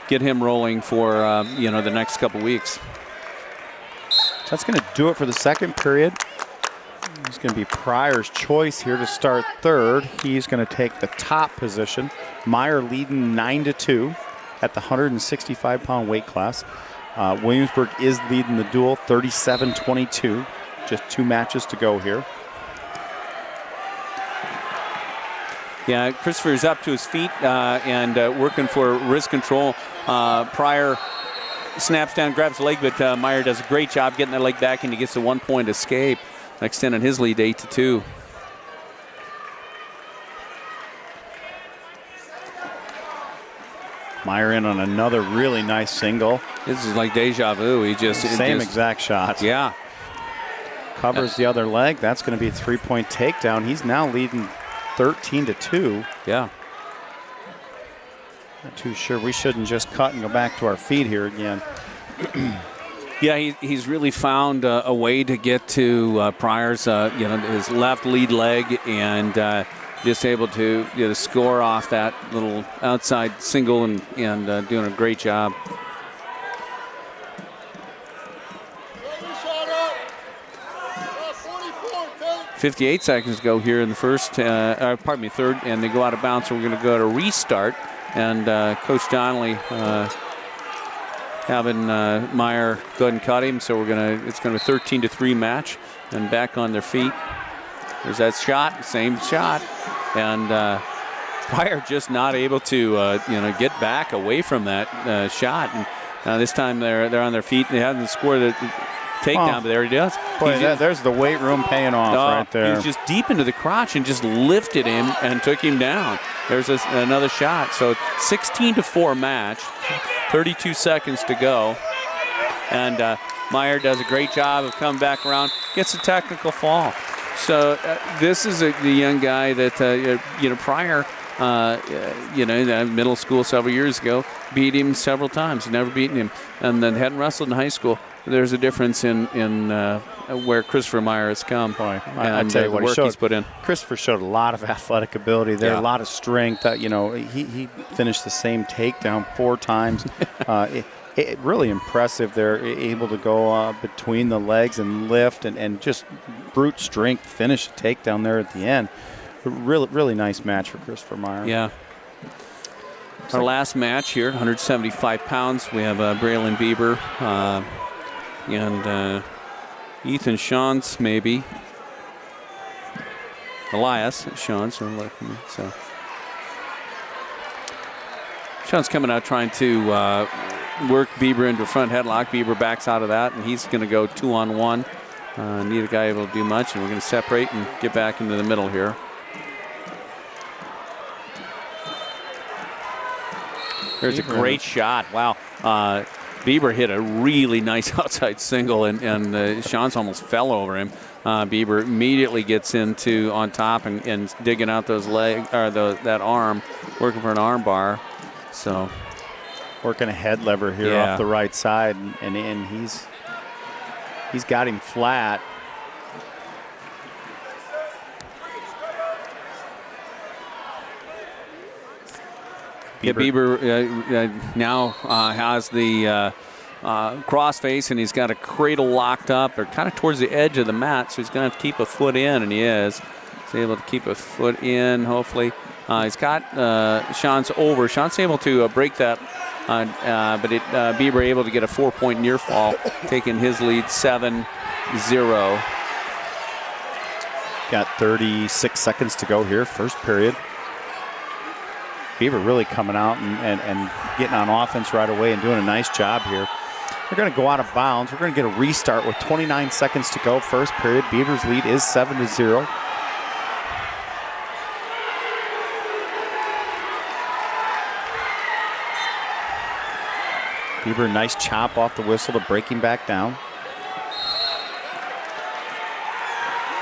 get him rolling for, the next couple weeks. That's going to do it for the second period. It's going to be Pryor's choice here to start third. He's going to take the top position. Meyer leading 9-2 at the 165-pound weight class. Williamsburg is leading the duel 37-22. Just 2 matches to go here. Yeah, Christopher's up to his feet and working for wrist control. Pryor snaps down, grabs the leg, but Meyer does a great job getting that leg back, and he gets a 1-point escape, extending his lead 8-2. Meyer in on another really nice single. This is like deja vu. He just same exact shot. Yeah. Covers the other leg. That's going to be a 3-point takedown. He's now leading 13-2. Yeah. Not too sure. We shouldn't just cut and go back to our feet here again. Yeah, he's really found a way to get to Pryor's, his left lead leg, and just able to score off that little outside single and doing a great job. .58 seconds to go here in the third, and they go out of bounds, so we're going to go to restart. And Coach Donnelly having Meyer go ahead and cut him, so it's going to be a 13-3 match, and back on their feet. There's that shot, same shot, and Pryor just not able to get back away from that shot. And this time they're on their feet. They haven't scored a takedown, but there he does. Boy, there's the weight room paying off right there. He's just deep into the crotch and just lifted him and took him down. There's another shot. So 16-4 match, 32 seconds to go. And Meyer does a great job of coming back around, gets a technical fall. So this is the young guy that, Pryor in middle school several years ago, beat him several times, never beaten him, and then hadn't wrestled in high school. There's a difference in where Christopher Meyer has come. Boy, I tell you what, the work he's put in. Christopher showed a lot of athletic ability there, Yeah. a lot of strength. He finished the same takedown 4 times. It really impressive. They're able to go between the legs and lift and just brute strength finish a takedown there at the end. Really, really nice match for Christopher Meyer. Yeah. Our last match here, 175 pounds. We have Braylon Bieber and Ethan Shantz, maybe. Elias Shantz. So Shantz coming out trying to work Bieber into a front headlock. Bieber backs out of that, and he's going to go 2-on-1. Neither guy able to do much, and we're going to separate and get back into the middle here. There's a great shot. Wow. Bieber hit a really nice outside single, and Shantz almost fell over him. Bieber immediately gets into on top and digging out those legs or that arm, working for an arm bar. So working a head lever here off the right side, and he's got him flat. Bieber now has the cross face, and he's got a cradle locked up or kind of towards the edge of the mat, so he's going to have to keep a foot in, and he is. He's able to keep a foot in, hopefully. He's got Shantz over. Shantz able to break that, but Bieber able to get a 4-point near fall, taking his lead 7-0. Got 36 seconds to go here, first period. Bieber really coming out and getting on offense right away and doing a nice job here. They're going to go out of bounds. We're going to get a restart with 29 seconds to go, first period. Bieber's lead is 7-0. Bieber, nice chop off the whistle to break him back down.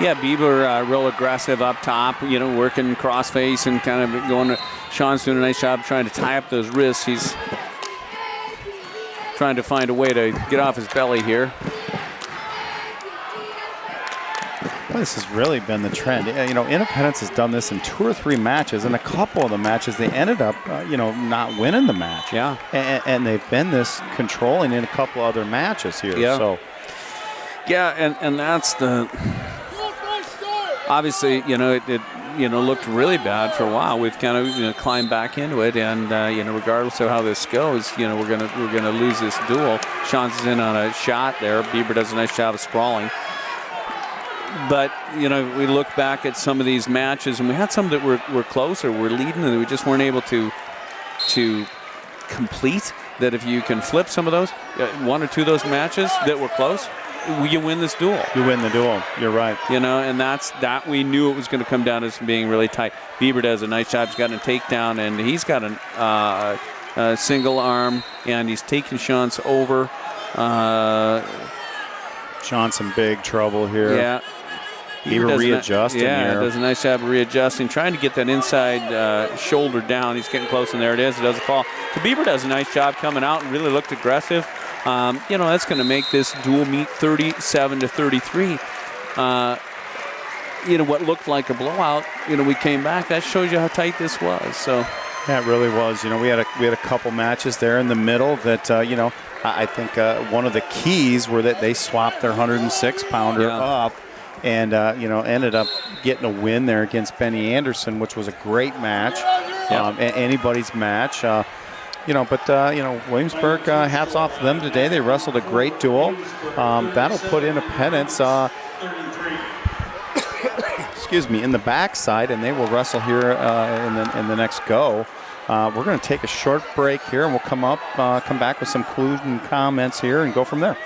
Yeah, Bieber real aggressive up top, working crossface and kind of going to Shantz doing a nice job trying to tie up those wrists. He's trying to find a way to get off his belly here. Well, this has really been the trend. Independence has done this in 2 or 3 matches, and a couple of the matches they ended up, not winning the match. Yeah. And they've been this controlling in a couple other matches here. Yeah. So. Yeah, and that's the. Obviously, it looked really bad for a while. We've kind of climbed back into it, and regardless of how this goes, we're gonna lose this duel. Shantz is in on a shot there. Bieber does a nice job of sprawling. But we look back at some of these matches, and we had some that were close or were leading, and we just weren't able to complete. That if you can flip some of those, 1 or 2 of those matches that were close, you win this duel. You win the duel. You're right. And that's that we knew it was going to come down to being really tight. Bieber does a nice job. He's got a takedown, and he's got a single arm, and he's taking Shantz over. Shantz in big trouble here. Yeah. Bieber readjusting here. Yeah, does a nice job of readjusting, trying to get that inside shoulder down. He's getting close, and there it is. It doesn't fall. So Bieber does a nice job coming out and really looked aggressive. That's going to make this dual meet 37-33. What looked like a blowout. We came back. That shows you how tight this was. So. Yeah, it really was. We had a couple matches there in the middle that I think one of the keys were that they swapped their 106-pounder up, and ended up getting a win there against Benny Anderson, which was a great match, anybody's match. Williamsburg, hats off to them today. They wrestled a great duel. That'll put Independence, in the backside, and they will wrestle here in the next go. We're going to take a short break here, and we'll come back with some concluding comments here and go from there.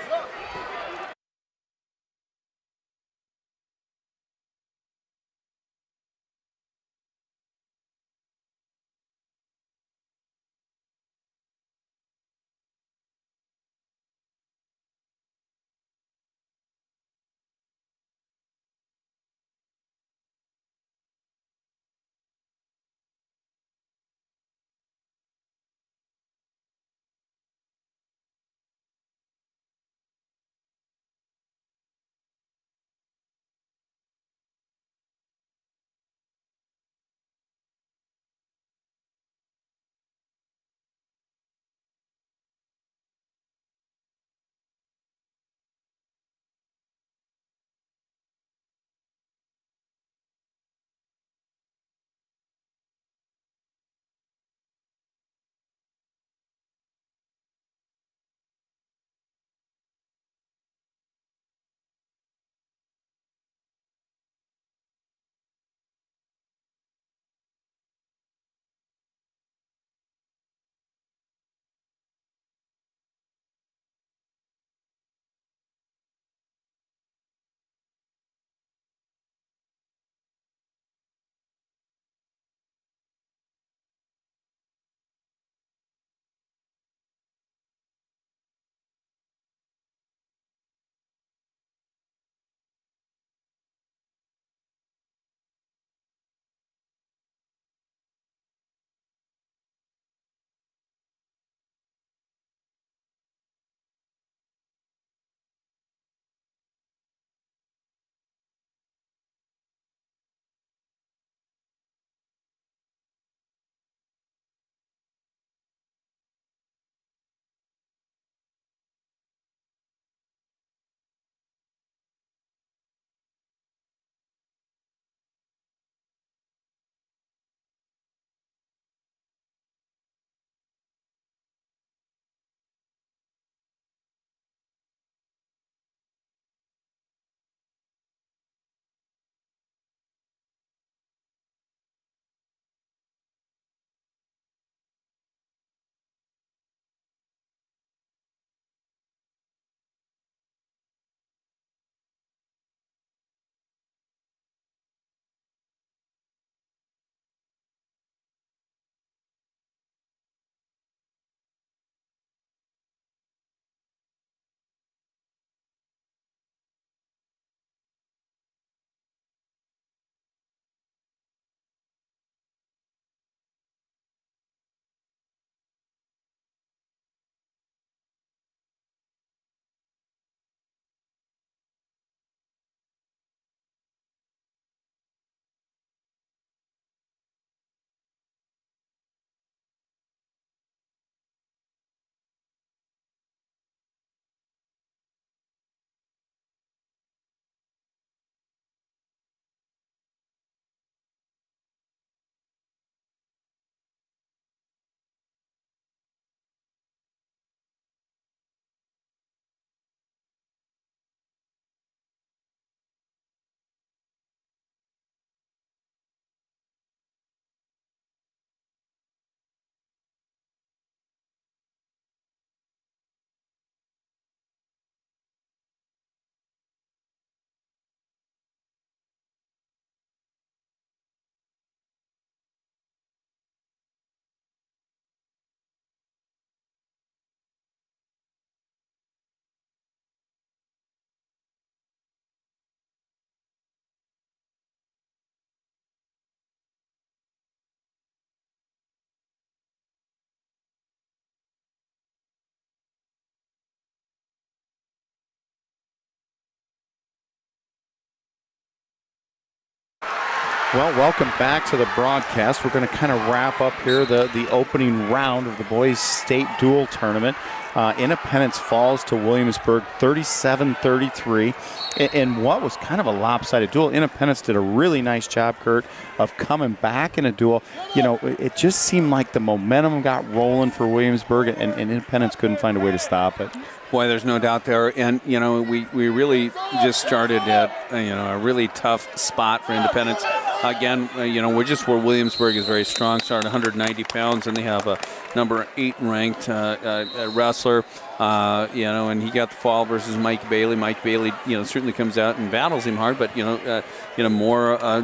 Well, welcome back to the broadcast. We're going to kind of wrap up here the opening round of the boys state dual tournament. Independence falls to Williamsburg 37-33 in what was kind of a lopsided duel. Independence did a really nice job, Kurt, of coming back in a duel. You know, it just seemed like the momentum got rolling for Williamsburg, and Independence couldn't find a way to stop it. Boy, there's no doubt there. And, you know, we really just started at, a really tough spot for Independence. Again, we're just where Williamsburg is very strong, started 190 pounds, and they have a number 8 ranked wrestler, and he got the fall versus Mike Bailey. Mike Bailey, certainly comes out and battles him hard, but,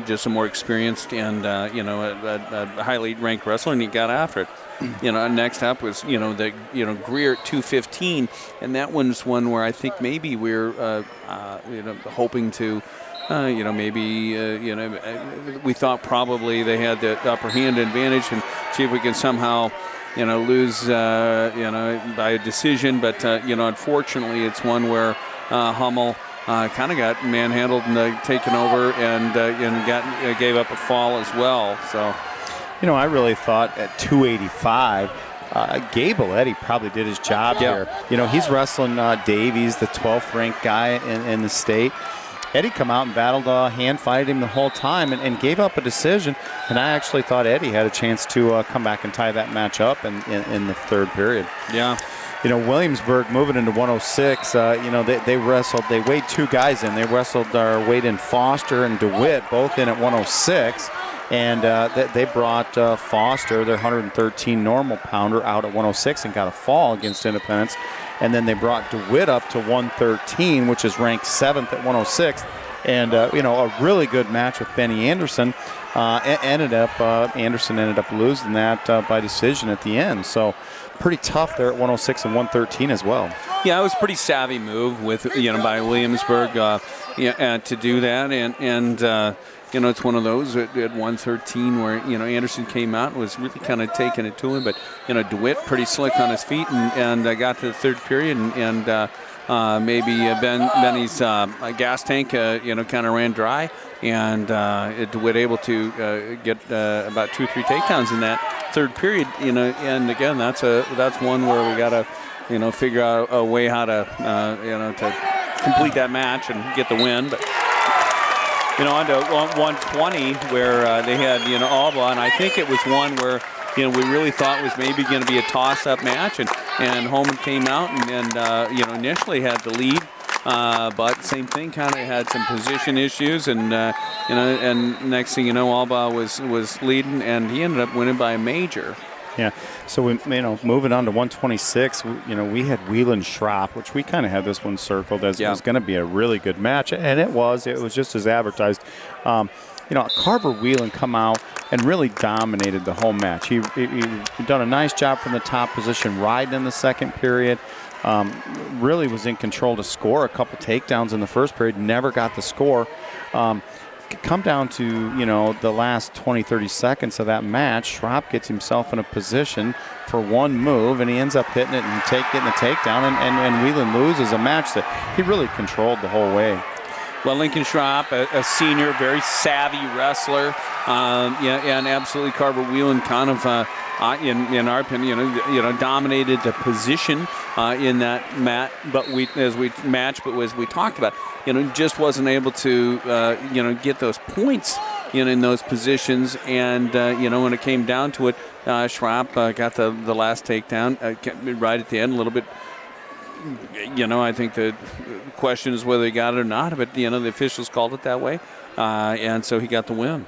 just a more experienced and, a highly ranked wrestler, and he got after it. Next up was, the Greer at 215, and that one's one where I think maybe we're, hoping to, we thought probably they had the upper hand advantage and see if we can somehow, lose, by a decision. But, unfortunately, it's one where Hummel kind of got manhandled and taken over and gave up a fall as well. So. I really thought at 285, Gable Eddy probably did his job here. He's wrestling Davies, the 12th ranked guy in the state. Eddie come out and battled, hand fighted him the whole time and gave up a decision. And I actually thought Eddie had a chance to come back and tie that match up in the third period. Yeah. Williamsburg moving into 106, they wrestled, they weighed 2 guys in. They wrestled weighed in Foster and DeWitt, both in at 106. And they brought Foster, their 113 normal pounder, out at 106 and got a fall against Independence. And then they brought DeWitt up to 113, which is ranked 7th at 106. And, a really good match with Benny Anderson. Anderson ended up losing that by decision at the end. So pretty tough there at 106 and 113 as well. Yeah, it was a pretty savvy move with, by Williamsburg to do that. And it's one of those at 113 where, Anderson came out and was really kind of taking it to him. But, DeWitt pretty slick on his feet and got to the third period and maybe Benny's gas tank, kind of ran dry. And DeWitt able to get about 2 or 3 takedowns in that third period. And again, that's one where we got to, figure out a way how to, to complete that match and get the win. But on to 120 where they had, Alba, and I think it was one where, we really thought was maybe going to be a toss-up match, and Holman came out and initially had the lead, but same thing, kind of had some position issues, and and next thing you know, Alba was leading, and he ended up winning by a major. Yeah, so we, moving on to 126, we had Whelan Schropp, which we kind of had this one circled as it was going to be a really good match, and it was just as advertised. Carver Whelan come out and really dominated the whole match. He done a nice job from the top position, riding in the second period. Really was in control to score a couple takedowns in the first period, never got the score. Come down to, the last 20, 30 seconds of that match, Schropp gets himself in a position for one move, and he ends up hitting it and getting the takedown, and Whelan loses a match that he really controlled the whole way. Well, Lincoln Schropp, a senior, very savvy wrestler, and absolutely Carver Whelan kind of, in our opinion, dominated the position in that match. But as we talked about, just wasn't able to, get those points in those positions. And when it came down to it, Schropp got the last takedown right at the end, a little bit. I think the question is whether he got it or not, but the officials called it that way, and so he got the win.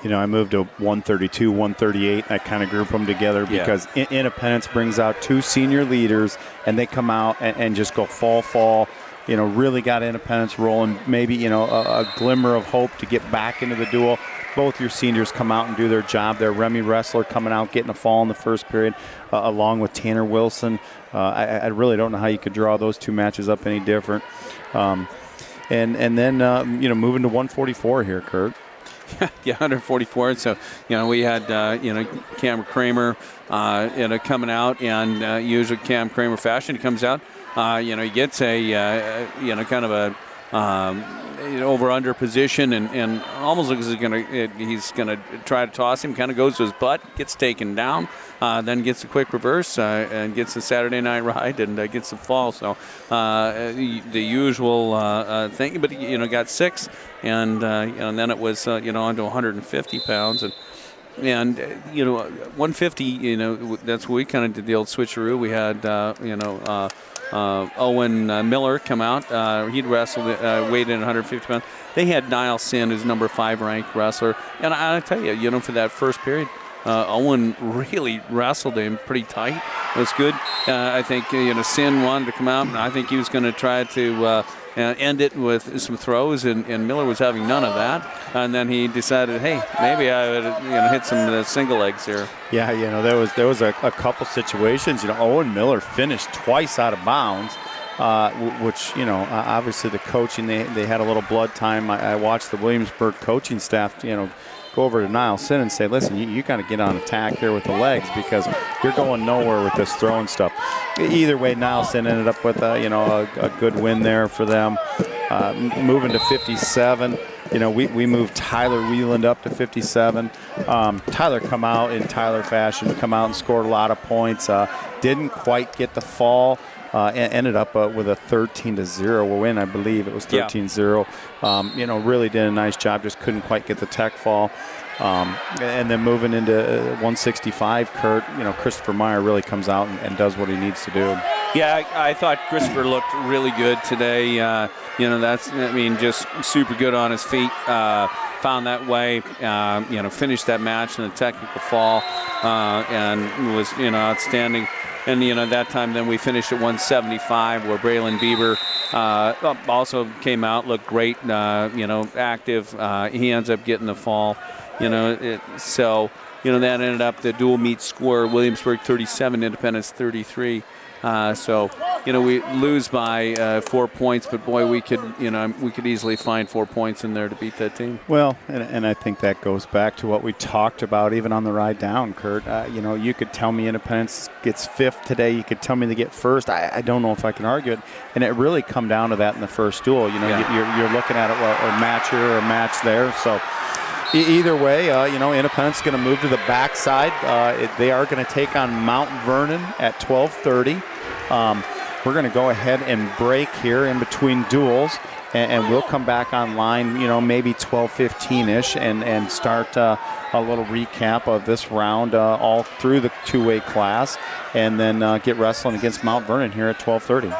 I moved to 132, 138. I kind of group them together because Independence brings out 2 senior leaders, and they come out and just go fall. Really got Independence rolling. Maybe a glimmer of hope to get back into the duel. Both your seniors come out and do their job. Their Remy Wrestler coming out, getting a fall in the first period, along with Tanner Wilson. I really don't know how you could draw those 2 matches up any different. And then, moving to 144 here, Kurt. Yeah, 144. So, we had, Cam Kramer, coming out, and usually Cam Kramer fashion, he comes out, he gets a, kind of a, over under position and almost looks as he's gonna try to toss him. Kind of goes to his butt, gets taken down, then gets a quick reverse and gets a Saturday night ride and gets the fall. So the usual thing, but got 6, and and then it was on to 150 pounds and 150. That's what we kind of did the old switcheroo. We had Owen Miller come out. He'd wrestled, weighed in 150 pounds. They had Niall Sin, who's number 5 ranked wrestler. And I tell you, for that first period, Owen really wrestled him pretty tight. It was good. I think, Sin wanted to come out, and I think he was going to try to end it with some throws, and Miller was having none of that. And then he decided, hey, maybe I would hit some single legs here. Yeah, there was a couple situations. Owen Miller finished twice out of bounds, which obviously the coaching, they had a little blood time. I watched the Williamsburg coaching staff, go over to Niall Sin and say, listen, you got to get on attack here with the legs because you're going nowhere with this throwing stuff. Either way, Niall Sin ended up with a good win there for them. Moving to 57. We moved Tyler Wieland up to 57. Tyler come out in Tyler fashion, come out and scored a lot of points. Didn't quite get the fall. Ended up with a 13-0 win, I believe. It was 13-0. Really did a nice job. Just couldn't quite get the tech fall. And then moving into 165, Kurt, Christopher Meyer really comes out and does what he needs to do. Yeah, I thought Christopher looked really good today. Just super good on his feet. Found that way, finished that match in the technical fall, and was, outstanding. And, that time then we finished at 175 where Braylon Bieber also came out, looked great, active. He ends up getting the fall, so that ended up the dual meet score, Williamsburg 37, Independence 33. We lose by 4 points, but boy, we could easily find 4 points in there to beat that team. Well, and I think that goes back to what we talked about even on the ride down, Kurt. You could tell me Independence gets 5th today. You could tell me they get 1st. I don't know if I can argue it. And it really come down to that in the first duel. You're looking at it, a match here or a match there. So either way, Independence is going to move to the backside. They are going to take on Mount Vernon at 12:30. We're going to go ahead and break here in between duels, and we'll come back online, maybe 12:15-ish, and start a little recap of this round all through the two-way class, and then get wrestling against Mount Vernon here at 12:30.